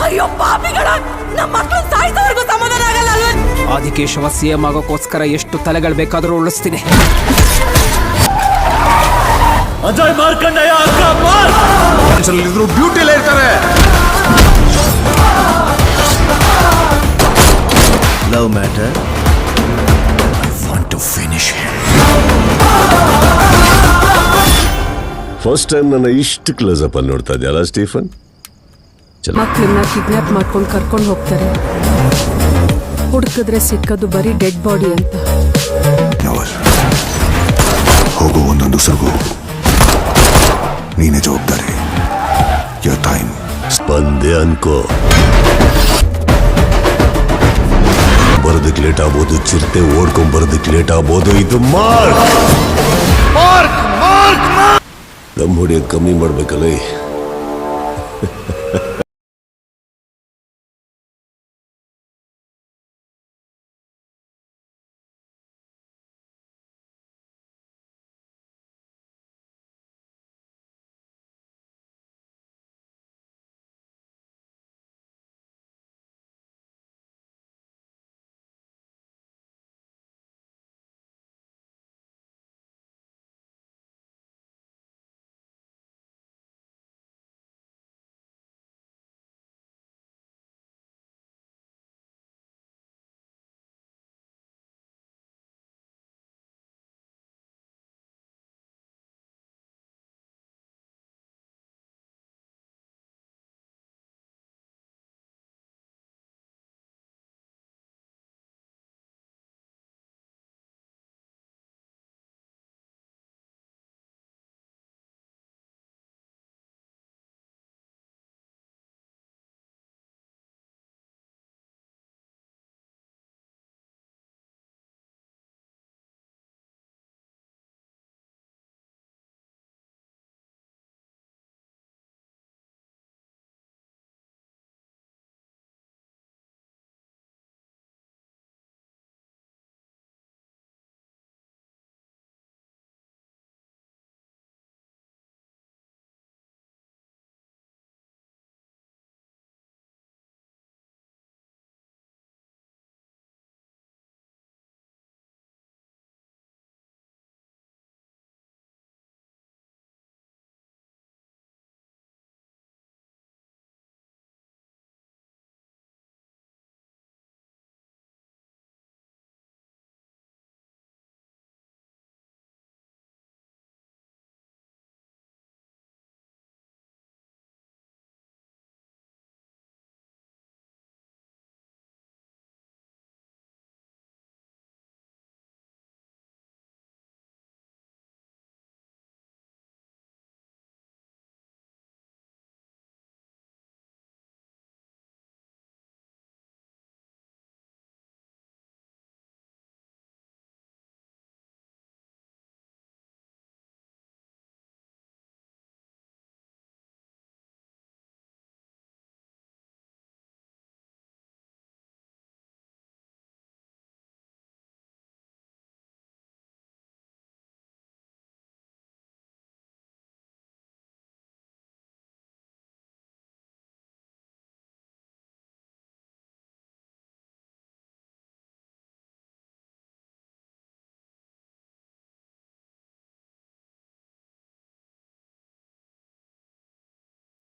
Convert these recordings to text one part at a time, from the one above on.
ಅಯ್ಯೋ ಪಾಪಿಗಳ, ನಮ್ಮ ಮಕ್ಕಳು ಸಾಯಿಸೋವರೆಗೂ ಸಮಾಧಾನ ಆಗಲ್ಲ ಅಲ್ವಾ? ಆದಿಕೇಶವ ಸಿಎಂ ಆಗೋಕ್ಕೋಸ್ಕರ ಎಷ್ಟು ತಲೆಗಳು ಬೇಕಾದರೂ ಉಳಿಸ್ತೀನಿ. ಅಜಯ್ ಮಾರ್ಕಂಡಯ್ಯ ಡ್ಯೂಟಿಲೇ ಇರ್ತಾರೆ. Love matter, I want to finish. First time ನನ್ನ ಇಷ್ಟು ಕ್ಲೋಸ್ ಅಪ್ ಅಲ್ಲಿ ನೋಡ್ತಾ ಇದೆಯಲ್ಲ ಸ್ಟೀಫನ್? ಮಕ್ಕಳನ್ನ ಕಿಡ್ನಾಪ್ ಮಾಡ್ಕೊಂಡು ಕರ್ಕೊಂಡು ಹೋಗ್ತಾರೆ. ಹುಡುಕಿದ್ರೆ ಸಿಕ್ಕದು ಬರೀ ಡೆಡ್ ಬಾಡಿ ಅಂತ. ಹೋಗು, ಒಂದೊಂದು ಉಸಿರಿಗೂ ನೀನೇ ಜವಾಬ್ದಾರಿ. Your time. ಸ್ಪಂದೆ ಅನ್ಕೋ. ಬರೋದಕ್ಕೆ ಲೇಟ್ ಆಗ್ಬೋದು, ಚಿರತೆ ಓಡ್ಕೊಂಡ್ ಬರೋದಕ್ಕೆ ಲೇಟ್ ಆಗ್ಬೋದು. ಇದು ಮಾರ್ಕ್ ನಮ್ಮ ಹೊಡಿಯೋದು ಕಮ್ಮಿ ಮಾಡ್ಬೇಕಲ್ಲ.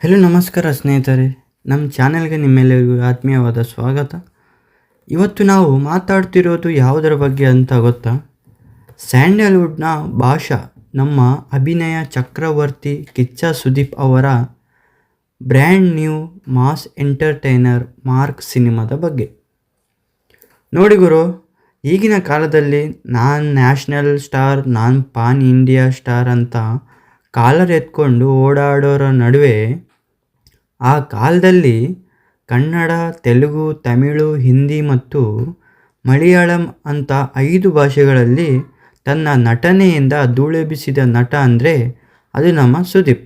ಹಲೋ ನಮಸ್ಕಾರ ಸ್ನೇಹಿತರೆ, ನಮ್ಮ ಚಾನೆಲ್ಗೆ ನಿಮ್ಮೆಲ್ಲರಿಗೂ ಆತ್ಮೀಯವಾದ ಸ್ವಾಗತ. ಇವತ್ತು ನಾವು ಮಾತಾಡ್ತಿರೋದು ಯಾವುದರ ಬಗ್ಗೆ ಅಂತ ಗೊತ್ತಾ? ಸ್ಯಾಂಡಲ್ವುಡ್ನ ಭಾಷಾ, ನಮ್ಮ ಅಭಿನಯ ಚಕ್ರವರ್ತಿ ಕಿಚ್ಚ ಸುದೀಪ್ ಅವರ brand new mass entertainer Mark ಸಿನಿಮಾದ ಬಗ್ಗೆ. ನೋಡಿ ಗುರು, ಈಗಿನ ಕಾಲದಲ್ಲಿ ನಾನ್ ನ್ಯಾಷನಲ್ ಸ್ಟಾರ್, ನಾನ್ ಪಾನ್ ಇಂಡಿಯಾ ಸ್ಟಾರ್ ಅಂತ ಕಾಲರ್ ಎತ್ಕೊಂಡು ಓಡಾಡೋರ ನಡುವೆ ಆ ಕಾಲದಲ್ಲಿ ಕನ್ನಡ, ತೆಲುಗು, ತಮಿಳು, ಹಿಂದಿ ಮತ್ತು ಮಲಯಾಳಂ ಅಂತ 5 ಭಾಷೆಗಳಲ್ಲಿ ತನ್ನ ನಟನೆಯಿಂದ ಧೂಳೆಬ್ಬಿಸಿದ ನಟ ಅಂದರೆ ಅದು ನಮ್ಮ ಸುದೀಪ್.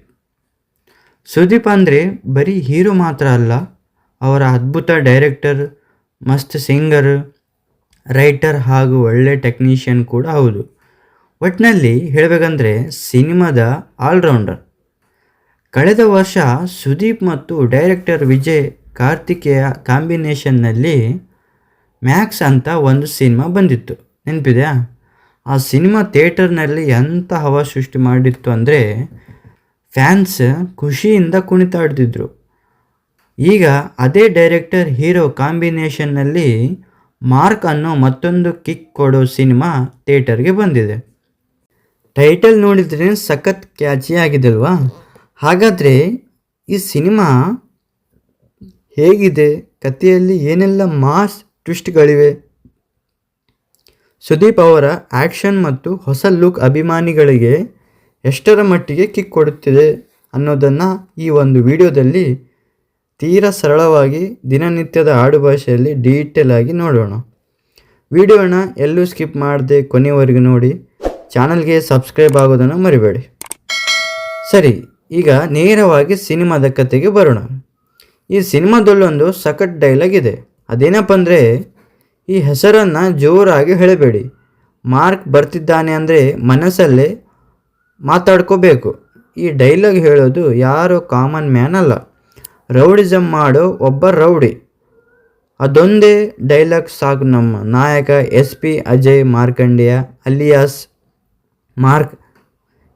ಸುದೀಪ್ ಅಂದರೆ ಬರೀ ಹೀರೋ ಮಾತ್ರ ಅಲ್ಲ, ಅವರ ಅದ್ಭುತ ಡೈರೆಕ್ಟರ್, ಮಸ್ತ್ ಸಿಂಗರ್, ರೈಟರ್ ಹಾಗೂ ಒಳ್ಳೆ ಟೆಕ್ನಿಷಿಯನ್ ಕೂಡ ಹೌದು. ಒಟ್ಟಿನಲ್ಲಿ ಹೇಳಬೇಕಂದ್ರೆ ಸಿನಿಮಾದ ಆಲ್ರೌಂಡರ್. ಕಳೆದ ವರ್ಷ ಸುದೀಪ್ ಮತ್ತು ಡೈರೆಕ್ಟರ್ ವಿಜಯ್ ಕಾರ್ತಿಕೇಯ ಕಾಂಬಿನೇಷನ್ನಲ್ಲಿ ಮ್ಯಾಕ್ಸ್ ಅಂತ ಒಂದು ಸಿನಿಮಾ ಬಂದಿತ್ತು, ನೆನಪಿದೆಯಾ? ಆ ಸಿನಿಮಾ ಥಿಯೇಟರ್ನಲ್ಲಿ ಎಂಥ ಹವಾ ಸೃಷ್ಟಿ ಮಾಡಿತ್ತು ಅಂದರೆ ಫ್ಯಾನ್ಸ್ ಖುಷಿಯಿಂದ ಕುಣಿತಾಡ್ತಿದ್ರು. ಈಗ ಅದೇ ಡೈರೆಕ್ಟರ್ ಹೀರೋ ಕಾಂಬಿನೇಷನ್ನಲ್ಲಿ ಮಾರ್ಕ್ ಅನ್ನೋ ಮತ್ತೊಂದು ಕಿಕ್ ಕೊಡೋ ಸಿನಿಮಾ ಥಿಯೇಟರ್ಗೆ ಬಂದಿದೆ. ಟೈಟಲ್ ನೋಡಿದ್ರೆ ಸಖತ್ ಕ್ಯಾಚಿ ಆಗಿದೆ ಅಲ್ವಾ? ಹಾಗಾದರೆ ಈ ಸಿನಿಮಾ ಹೇಗಿದೆ? ಕಥೆಯಲ್ಲಿ ಏನೆಲ್ಲ ಮಾಸ್ ಟ್ವಿಸ್ಟ್ಗಳಿವೆ? ಸುದೀಪ್ ಅವರ ಆ್ಯಕ್ಷನ್ ಮತ್ತು ಹೊಸ ಲುಕ್ ಅಭಿಮಾನಿಗಳಿಗೆ ಎಷ್ಟರ ಮಟ್ಟಿಗೆ ಕಿಕ್ ಕೊಡುತ್ತಿದೆ ಅನ್ನೋದನ್ನು ಈ ಒಂದು ವಿಡಿಯೋದಲ್ಲಿ ತೀರಾ ಸರಳವಾಗಿ ದಿನನಿತ್ಯದ ಆಡುಭಾಷೆಯಲ್ಲಿ ಡೀಟೇಲ್ ಆಗಿ ನೋಡೋಣ. ವಿಡಿಯೋನ ಎಲ್ಲೂ ಸ್ಕಿಪ್ ಮಾಡದೆ ಕೊನೆಯವರೆಗೂ ನೋಡಿ. ಚಾನಲ್ಗೆ ಸಬ್ಸ್ಕ್ರೈಬ್ ಆಗೋದನ್ನು ಮರಿಬೇಡಿ. ಸರಿ, ಈಗ ನೇರವಾಗಿ ಸಿನಿಮಾದ ಕತೆಗೆ ಬರೋಣ. ಈ ಸಿನಿಮಾದಲ್ಲೊಂದು ಸಖತ್ ಡೈಲಾಗ್ ಇದೆ. ಅದೇನಪ್ಪ ಅಂದರೆ, ಈ ಹೆಸರನ್ನು ಜೋರಾಗಿ ಹೇಳಬೇಡಿ, ಮಾರ್ಕ್ ಬರ್ತಿದ್ದಾನೆ ಅಂದರೆ ಮನಸ್ಸಲ್ಲೇ ಮಾತಾಡ್ಕೋಬೇಕು. ಈ ಡೈಲಾಗ್ ಹೇಳೋದು ಯಾರೋ ಕಾಮನ್ ಮ್ಯಾನ್ ಅಲ್ಲ, ರೌಡಿಸಮ್ ಮಾಡೋ ಒಬ್ಬ ರೌಡಿ. ಅದೊಂದೇ ಡೈಲಾಗ್ ಸಾಕು ನಮ್ಮ ನಾಯಕ SP Ajay Markandeya alias mark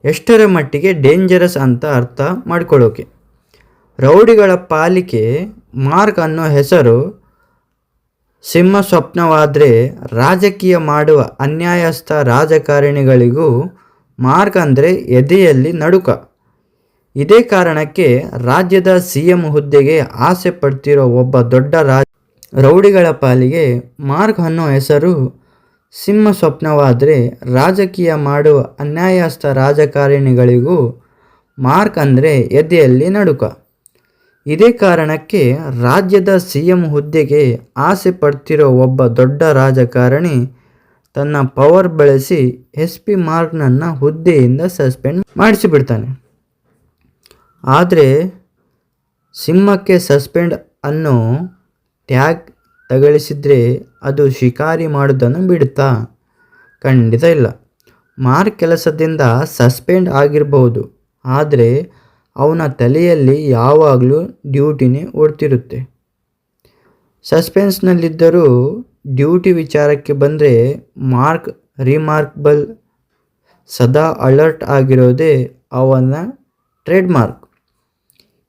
ಎಷ್ಟರ ಮಟ್ಟಿಗೆ ಡೇಂಜರಸ್ ಅಂತ ಅರ್ಥ ಮಾಡ್ಕೊಳ್ಳೋಕೆ. ರೌಡಿಗಳ ಪಾಲಿಕೆ ಮಾರ್ಕ್ ಅನ್ನೋ ಹೆಸರು ಸಿಂಹ ಸ್ವಪ್ನವಾದರೆ ರಾಜಕೀಯ ಮಾಡುವ ಅನ್ಯಾಯಸ್ಥ ರಾಜಕಾರಣಿಗಳಿಗೂ ಮಾರ್ಕ್ ಅಂದರೆ ಎದೆಯಲ್ಲಿ ನಡುಕ. ಇದೇ ಕಾರಣಕ್ಕೆ ರಾಜ್ಯದ CM ಹುದ್ದೆಗೆ ಆಸೆ ಪಡ್ತಿರೋ ಒಬ್ಬ ದೊಡ್ಡ ರೌಡಿಗಳ ಪಾಲಿಗೆ ಮಾರ್ಕ್ ಅನ್ನೋ ಹೆಸರು ಸಿಂಹ ಸ್ವಪ್ನವಾದರೆ ರಾಜಕೀಯ ಮಾಡುವ ಅನ್ಯಾಯಸ್ಥ ರಾಜಕಾರಣಿಗಳಿಗೂ ಮಾರ್ಕ್ ಅಂದರೆ ಎದೆಯಲ್ಲಿ ನಡುಕ. ಇದೇ ಕಾರಣಕ್ಕೆ ರಾಜ್ಯದ CM ಹುದ್ದೆಗೆ ಆಸೆ ಪಡ್ತಿರೋ ಒಬ್ಬ ದೊಡ್ಡ ರಾಜಕಾರಣಿ ತನ್ನ ಪವರ್ ಬಳಸಿ SP ಮಾರ್ಕ್ನನ್ನು ಹುದ್ದೆಯಿಂದ ಸಸ್ಪೆಂಡ್ ಮಾಡಿಸಿಬಿಡ್ತಾನೆ. ಆದರೆ ಸಿಂಹಕ್ಕೆ ಸಸ್ಪೆಂಡ್ ಅನ್ನೋ ಟ್ಯಾಗ್ ತಗಳಿಸಿದ್ರೆ ಅದು ಶಿಕಾರಿ ಮಾಡೋದನ್ನು ಬಿಡುತ್ತಾ? ಖಂಡಿತ ಇಲ್ಲ. ಮಾರ್ಕ್ ಕೆಲಸದಿಂದ ಸಸ್ಪೆಂಡ್ ಆಗಿರಬಹುದು, ಆದರೆ ಅವನ ತಲೆಯಲ್ಲಿ ಯಾವಾಗಲೂ ಡ್ಯೂಟಿನೇ ಓಡ್ತಿರುತ್ತೆ. ಸಸ್ಪೆನ್ಸ್ನಲ್ಲಿದ್ದರೂ ಡ್ಯೂಟಿ ವಿಚಾರಕ್ಕೆ ಬಂದರೆ ಮಾರ್ಕ್ ರಿಮಾರ್ಕಬಲ್, ಸದಾ ಅಲರ್ಟ್ ಆಗಿರೋದೇ ಅವನ ಟ್ರೇಡ್ಮಾರ್ಕ್.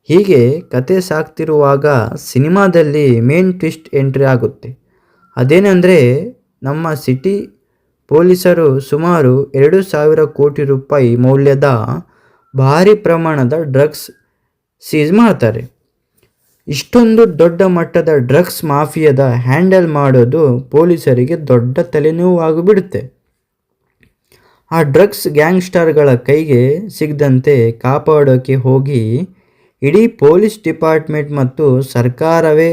ಹೀಗೆ ಕತೆ ಸಾಗ್ತಿರುವಾಗ ಸಿನಿಮಾದಲ್ಲಿ ಮೇನ್ ಟ್ವಿಸ್ಟ್ ಎಂಟ್ರಿ ಆಗುತ್ತೆ. ಅದೇನೆಂದರೆ, ನಮ್ಮ ಸಿಟಿ ಪೊಲೀಸರು ಸುಮಾರು 2,000 ಕೋಟಿ ರೂಪಾಯಿ ಮೌಲ್ಯದ ಭಾರಿ ಪ್ರಮಾಣದ ಡ್ರಗ್ಸ್ ಸೀಸ್ ಮಾಡ್ತಾರೆ. ಇಷ್ಟೊಂದು ದೊಡ್ಡ ಮಟ್ಟದ ಡ್ರಗ್ಸ್ ಮಾಫಿಯಾದ ಹ್ಯಾಂಡಲ್ ಮಾಡೋದು ಪೊಲೀಸರಿಗೆ ದೊಡ್ಡ ತಲೆನೋವಾಗಿಬಿಡುತ್ತೆ. ಆ ಡ್ರಗ್ಸ್ ಗ್ಯಾಂಗ್ಸ್ಟರ್ಗಳ ಕೈಗೆ ಸಿಗದಂತೆ ಕಾಪಾಡೋಕ್ಕೆ ಹೋಗಿ ಇಡೀ ಪೊಲೀಸ್ ಡಿಪಾರ್ಟ್ಮೆಂಟ್ ಮತ್ತು ಸರ್ಕಾರವೇ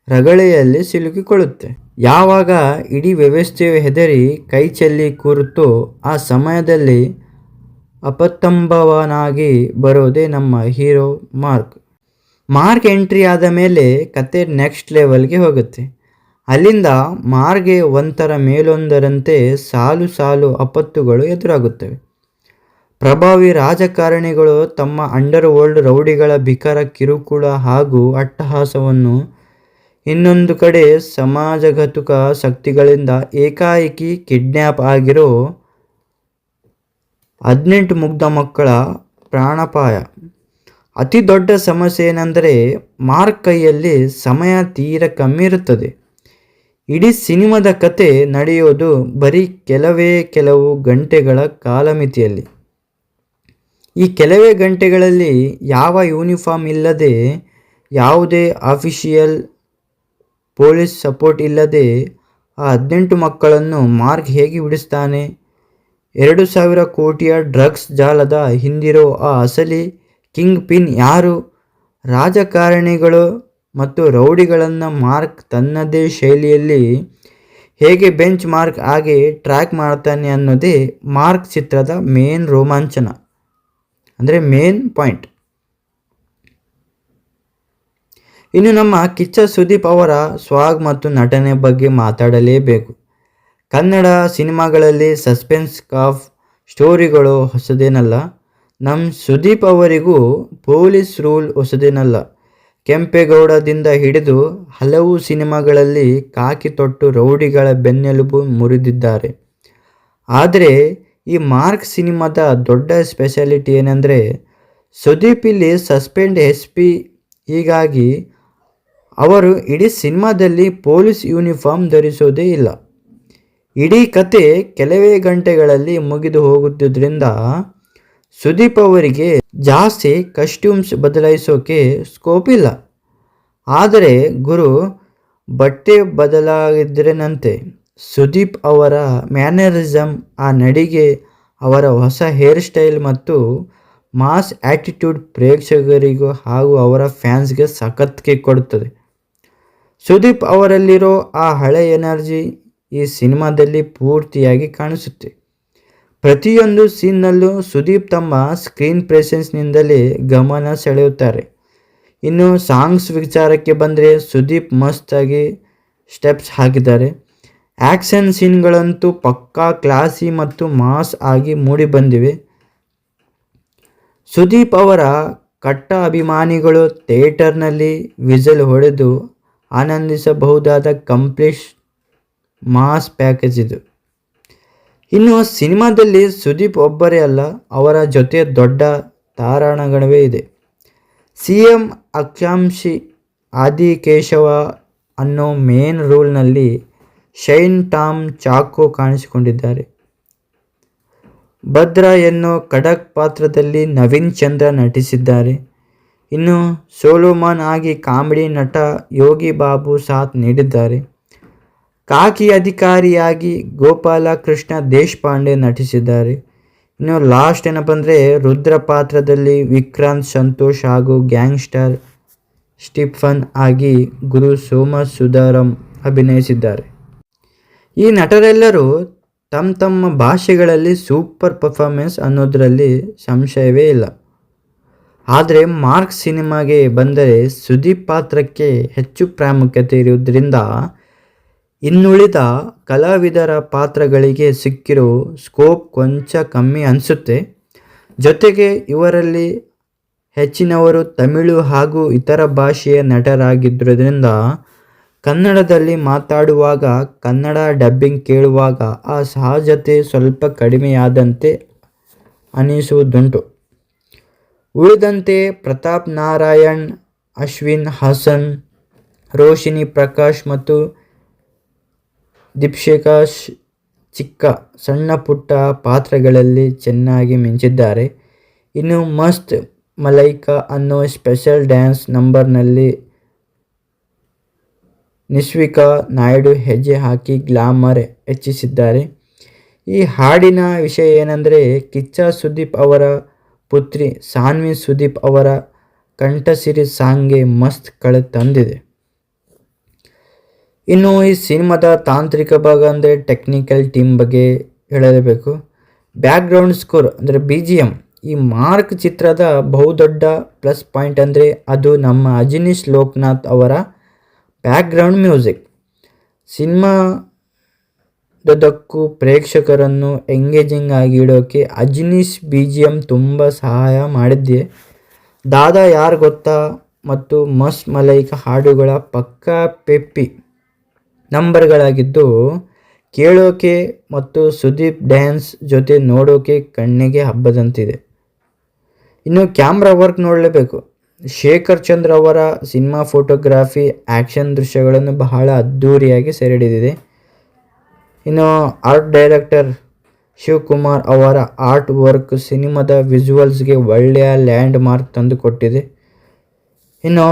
ರಗಳೆಯಲ್ಲಿ ಸಿಲುಕಿಕೊಳ್ಳುತ್ತೆ. ಯಾವಾಗ ಇಡೀ ವ್ಯವಸ್ಥೆಯು ಹೆದರಿ ಕೈ ಚೆಲ್ಲಿ ಕೂರುತ್ತೋ ಆ ಸಮಯದಲ್ಲಿ ಅಪತಂಬವನಾಗಿ ಬರೋದೇ ನಮ್ಮ ಹೀರೋ ಮಾರ್ಕ್. ಮಾರ್ಕ್ ಎಂಟ್ರಿ ಆದ ಮೇಲೆ ಕತೆ ನೆಕ್ಸ್ಟ್ ಲೆವೆಲ್ಗೆ ಹೋಗುತ್ತೆ. ಅಲ್ಲಿಂದ ಮಾರ್ಗೆ ಒಂಥರ ಮೇಲೊಂದರಂತೆ ಸಾಲು ಸಾಲು ಆಪತ್ತುಗಳು ಎದುರಾಗುತ್ತವೆ. ಪ್ರಭಾವಿ ರಾಜಕಾರಣಿಗಳು ತಮ್ಮ ಅಂಡರ್ ವರ್ಲ್ಡ್ ರೌಡಿಗಳ ಭೀಕರ ಕಿರುಕುಳ ಹಾಗೂ ಅಟ್ಟಹಾಸವನ್ನು, ಇನ್ನೊಂದು ಕಡೆ ಸಮಾಜಘಾತುಕ ಶಕ್ತಿಗಳಿಂದ ಏಕಾಏಕಿ ಕಿಡ್ನ್ಯಾಪ್ ಆಗಿರೋ 18 ಮುಗ್ಧ ಮಕ್ಕಳ ಪ್ರಾಣಾಪಾಯ. ಅತಿ ದೊಡ್ಡ ಸಮಸ್ಯೆ ಏನೆಂದರೆ ಮಾರ್ಕ್ ಕೈಯಲ್ಲಿ ಸಮಯ ತೀರ ಕಮ್ಮಿ ಇರುತ್ತದೆ. ಇಡೀ ಸಿನಿಮಾದ ಕತೆ ನಡೆಯೋದು ಬರೀ ಕೆಲವು ಗಂಟೆಗಳ ಕಾಲಮಿತಿಯಲ್ಲಿ. ಈ ಕೆಲವೇ ಗಂಟೆಗಳಲ್ಲಿ ಯಾವ ಯೂನಿಫಾರ್ಮ್ ಇಲ್ಲದೆ, ಯಾವುದೇ ಅಫಿಷಿಯಲ್ ಪೊಲೀಸ್ ಸಪೋರ್ಟ್ ಇಲ್ಲದೆ ಆ 18 ಮಕ್ಕಳನ್ನು ಮಾರ್ಕ್ ಹೇಗೆ ಬಿಡಿಸ್ತಾನೆ? 2,000 ಕೋಟಿಯ ಡ್ರಗ್ಸ್ ಜಾಲದ ಹಿಂದಿರೋ ಆ ಅಸಲಿ ಕಿಂಗ್ ಪಿನ್ ಯಾರು? ರಾಜಕಾರಣಿಗಳು ಮತ್ತು ರೌಡಿಗಳನ್ನು ಮಾರ್ಕ್ ತನ್ನದೇ ಶೈಲಿಯಲ್ಲಿ ಹೇಗೆ ಬೆಂಚ್ ಮಾರ್ಕ್ ಆಗಿ ಟ್ರ್ಯಾಕ್ ಮಾಡ್ತಾನೆ ಅನ್ನೋದೇ ಮಾರ್ಕ್ ಚಿತ್ರದ ಮೇನ್ ರೋಮಾಂಚನ, ಅಂದರೆ ಮೇನ್ ಪಾಯಿಂಟ್. ಇನ್ನು ನಮ್ಮ ಕಿಚ್ಚ ಸುದೀಪ್ ಅವರ ಸ್ವಾಗ್ ಮತ್ತು ನಟನೆ ಬಗ್ಗೆ ಮಾತಾಡಲೇಬೇಕು. ಕನ್ನಡ ಸಿನಿಮಾಗಳಲ್ಲಿ ಸಸ್ಪೆನ್ಸ್ ಕಾಫ್ ಸ್ಟೋರಿಗಳು ಹೊಸದೇನಲ್ಲ. ನಮ್ಮ ಸುದೀಪ್ ಅವರಿಗೂ ಪೊಲೀಸ್ ರೂಲ್ ಹೊಸದೇನಲ್ಲ. ಕೆಂಪೇಗೌಡದಿಂದ ಹಿಡಿದು ಹಲವು ಸಿನಿಮಾಗಳಲ್ಲಿ ಕಾಕಿ ತೊಟ್ಟು ರೌಡಿಗಳ ಬೆನ್ನೆಲುಬು ಮುರಿದಿದ್ದಾರೆ. ಆದರೆ ಈ ಮಾರ್ಕ್ ಸಿನಿಮಾದ ದೊಡ್ಡ ಸ್ಪೆಷಾಲಿಟಿ ಏನೆಂದರೆ ಸುದೀಪ್ ಇಲ್ಲಿ ಸಸ್ಪೆಂಡ್ SP. ಹೀಗಾಗಿ ಅವರು ಇಡೀ ಸಿನಿಮಾದಲ್ಲಿ ಪೊಲೀಸ್ ಯೂನಿಫಾರ್ಮ್ ಧರಿಸೋದೇ ಇಲ್ಲ. ಇಡೀ ಕತೆ ಕೆಲವೇ ಗಂಟೆಗಳಲ್ಲಿ ಮುಗಿದು ಹೋಗುತ್ತಿದ್ದರಿಂದ ಸುದೀಪ್ ಅವರಿಗೆ ಜಾಸ್ತಿ ಕಸ್ಟ್ಯೂಮ್ಸ್ ಬದಲಾಯಿಸೋಕೆ ಸ್ಕೋಪ್ ಇಲ್ಲ. ಆದರೆ ಗುರು ಬಟ್ಟೆ ಬದಲಾಗಿದ್ದರೇನಂತೆ ಸುದೀಪ್ ಅವರ ಮ್ಯಾನರಿಸಮ್, ಆ ನಡಿಗೆ, ಅವರ ಹೊಸ ಹೇರ್ ಸ್ಟೈಲ್ ಮತ್ತು ಮಾಸ್ ಆ್ಯಟಿಟ್ಯೂಡ್ ಪ್ರೇಕ್ಷಕರಿಗೂ ಹಾಗೂ ಅವರ ಫ್ಯಾನ್ಸ್ಗೆ ಸಖತ್ ಕಿಕ್ ಕೊಡುತ್ತದೆ. ಸುದೀಪ್ ಅವರಲ್ಲಿರೋ ಆ ಹಳೆ ಎನರ್ಜಿ ಈ ಸಿನಿಮಾದಲ್ಲಿ ಪೂರ್ತಿಯಾಗಿ ಕಾಣಿಸುತ್ತೆ. ಪ್ರತಿಯೊಂದು ಸೀನ್ನಲ್ಲೂ ಸುದೀಪ್ ತಮ್ಮ ಸ್ಕ್ರೀನ್ ಪ್ರೆಸೆನ್ಸ್ನಿಂದಲೇ ಗಮನ ಸೆಳೆಯುತ್ತಾರೆ. ಇನ್ನು ಸಾಂಗ್ಸ್ ವಿಚಾರಕ್ಕೆ ಬಂದರೆ ಸುದೀಪ್ ಮಸ್ತಾಗಿ ಸ್ಟೆಪ್ಸ್ ಹಾಕಿದ್ದಾರೆ. ಆ್ಯಕ್ಷನ್ ಸೀನ್ಗಳಂತೂ ಪಕ್ಕಾ ಕ್ಲಾಸಿ ಮತ್ತು ಮಾಸ್ ಆಗಿ ಮೂಡಿಬಂದಿವೆ. ಸುದೀಪ್ ಅವರ ಕಟ್ಟ ಅಭಿಮಾನಿಗಳು ಥಿಯೇಟರ್ನಲ್ಲಿ ವಿಸಲ್ ಹೊಡೆದು ಆನಂದಿಸಬಹುದಾದ ಕಂಪ್ಲೀಟ್ ಮಾಸ್ ಪ್ಯಾಕೇಜ್ ಇದು. ಇನ್ನು ಸಿನಿಮಾದಲ್ಲಿ ಸುದೀಪ್ ಒಬ್ಬರೇ ಅಲ್ಲ, ಅವರ ಜೊತೆ ದೊಡ್ಡ ತಾರಾಗಣವೇ ಇದೆ. CM ಆಕಾಂಕ್ಷಿ ಆದಿಕೇಶವ ಅನ್ನೋ ಮೇನ್ ರೋಲ್ನಲ್ಲಿ ಶೈನ್ ಟಾಮ್ ಚಾಕೋ ಕಾಣಿಸಿಕೊಂಡಿದ್ದಾರೆ. ಭದ್ರ ಎನ್ನೋ ಖಡಕ್ ಪಾತ್ರದಲ್ಲಿ ನವೀನ್ ಚಂದ್ರ ನಟಿಸಿದ್ದಾರೆ. ಇನ್ನು ಸೋಲೋಮನ್ ಆಗಿ ಕಾಮಿಡಿ ನಟ ಯೋಗಿ ಬಾಬು ಸಾಥ್ ನೀಡಿದ್ದಾರೆ. ಕಾಕಿ ಅಧಿಕಾರಿಯಾಗಿ ಗೋಪಾಲ ಕೃಷ್ಣ ದೇಶಪಾಂಡೆ ನಟಿಸಿದ್ದಾರೆ. ಇನ್ನು ಲಾಸ್ಟ್ ಏನಪ್ಪ ಅಂದರೆ ರುದ್ರ ಪಾತ್ರದಲ್ಲಿ ವಿಕ್ರಾಂತ್ ಸಂತೋಷ್ ಹಾಗೂ ಗ್ಯಾಂಗ್ಸ್ಟರ್ ಸ್ಟೀಫನ್ ಆಗಿ ಗುರು ಸೋಮಸುಂದರಂ ಅಭಿನಯಿಸಿದ್ದಾರೆ. ಈ ನಟರೆಲ್ಲರೂ ತಮ್ಮ ತಮ್ಮ ಭಾಷೆಗಳಲ್ಲಿ ಸೂಪರ್ ಪರ್ಫಾರ್ಮೆನ್ಸ್ ಅನ್ನೋದರಲ್ಲಿ ಸಂಶಯವೇ ಇಲ್ಲ. ಆದರೆ ಮಾರ್ಕ್ ಸಿನಿಮಾಗೆ ಬಂದರೆ ಸುದೀಪ್ ಪಾತ್ರಕ್ಕೆ ಹೆಚ್ಚು ಪ್ರಾಮುಖ್ಯತೆ ಇರುವುದರಿಂದ ಇನ್ನುಳಿದ ಕಲಾವಿದರ ಪಾತ್ರಗಳಿಗೆ ಸಿಕ್ಕಿರೋ ಸ್ಕೋಪ್ ಕೊಂಚ ಕಮ್ಮಿ ಅನಿಸುತ್ತೆ. ಜೊತೆಗೆ ಇವರಲ್ಲಿ ಹೆಚ್ಚಿನವರು ತಮಿಳು ಹಾಗೂ ಇತರ ಭಾಷೆಯ ನಟರಾಗಿದ್ದರಿಂದ ಕನ್ನಡದಲ್ಲಿ ಮಾತಾಡುವಾಗ ಕನ್ನಡ ಡಬ್ಬಿಂಗ್ ಕೇಳುವಾಗ ಆ ಸಹಜತೆ ಸ್ವಲ್ಪ ಕಡಿಮೆಯಾದಂತೆ ಅನಿಸುವುದುಂಟು. ಉಳಿದಂತೆ ಪ್ರತಾಪ್ ನಾರಾಯಣ್, ಅಶ್ವಿನ್ ಹಾಸನ್, ರೋಶಿನಿ ಪ್ರಕಾಶ್ ಮತ್ತು ದೀಪ್ಶಿಕಾ ಚಿಕ್ಕ ಸಣ್ಣ ಪುಟ್ಟ ಪಾತ್ರಗಳಲ್ಲಿ ಚೆನ್ನಾಗಿ ಮಿಂಚಿದ್ದಾರೆ. ಇನ್ನು ಮಸ್ತ್ ಮಲೈಕಾ ಅನ್ನೋ ಸ್ಪೆಷಲ್ ಡ್ಯಾನ್ಸ್ ನಂಬರ್ನಲ್ಲಿ ನಿಶ್ವಿಕಾ ನಾಯ್ಡು ಹೆಜ್ಜೆ ಹಾಕಿ ಗ್ಲಾಮರ್ ಹೆಚ್ಚಿಸಿದ್ದಾರೆ. ಈ ಹಾಡಿನ ವಿಷಯ ಏನೆಂದರೆ ಕಿಚ್ಚ ಸುದೀಪ್ ಅವರ ಪುತ್ರಿ ಸಾನ್ವಿ ಸುದೀಪ್ ಅವರ ಕಂಠಸಿರಿ ಸಾಂಗ್ಗೆ ಮಸ್ತ್ ಕಳೆ ತಂದಿದೆ. ಇನ್ನು ಈ ಸಿನಿಮಾದ ತಾಂತ್ರಿಕ ಭಾಗ ಅಂದರೆ ಟೆಕ್ನಿಕಲ್ ಟೀಮ್ ಬಗ್ಗೆ ಹೇಳಲೇಬೇಕು. ಬ್ಯಾಕ್ಗ್ರೌಂಡ್ ಸ್ಕೋರ್ ಅಂದರೆ BGM ಈ ಮಾರ್ಕ್ ಚಿತ್ರದ ಬಹುದೊಡ್ಡ ಪ್ಲಸ್ ಪಾಯಿಂಟ್ ಅಂದರೆ ಅದು ನಮ್ಮ ಅಜನೀಶ್ ಲೋಕನಾಥ್ ಅವರ ಬ್ಯಾಕ್ಗ್ರೌಂಡ್ ಮ್ಯೂಸಿಕ್. ಸಿನಿಮಾದಕ್ಕೂ ಪ್ರೇಕ್ಷಕರನ್ನು ಎಂಗೇಜಿಂಗ್ ಆಗಿ ಇಡೋಕ್ಕೆ ಅಜನೀಶ್ BGM ತುಂಬ ಸಹಾಯ ಮಾಡಿದ್ದೆ. ದಾದಾ ಯಾರು ಗೊತ್ತಾ ಮತ್ತು ಮಸ್ತ್ ಮಲೈಕಾ ಹಾಡುಗಳ ಪಕ್ಕಾ ಪೆಪ್ಪಿ ನಂಬರ್ಗಳಾಗಿದ್ದು ಕೇಳೋಕೆ ಮತ್ತು ಸುದೀಪ್ ಡ್ಯಾನ್ಸ್ ಜೊತೆ ನೋಡೋಕೆ ಕಣ್ಣಿಗೆ ಹಬ್ಬದಂತಿದೆ. ಇನ್ನು ಕ್ಯಾಮ್ರಾ ವರ್ಕ್ ನೋಡಲೇಬೇಕು. ಶೇಖರ್ ಚಂದ್ರ ಅವರ ಸಿನಿಮಾ ಫೋಟೋಗ್ರಫಿ ಆ್ಯಕ್ಷನ್ ದೃಶ್ಯಗಳನ್ನು ಬಹಳ ಅದ್ಧೂರಿಯಾಗಿ ಸೆರೆಹಿಡಿದಿದೆ. ಇನ್ನು ಆರ್ಟ್ ಡೈರೆಕ್ಟರ್ ಶಿವಕುಮಾರ್ ಅವರ ಆರ್ಟ್ ವರ್ಕ್ ಸಿನಿಮಾದ ವಿಜುವಲ್ಸ್ಗೆ ಒಳ್ಳೆಯ ಲ್ಯಾಂಡ್ ಮಾರ್ಕ್ ತಂದುಕೊಟ್ಟಿದೆ. ಇನ್ನು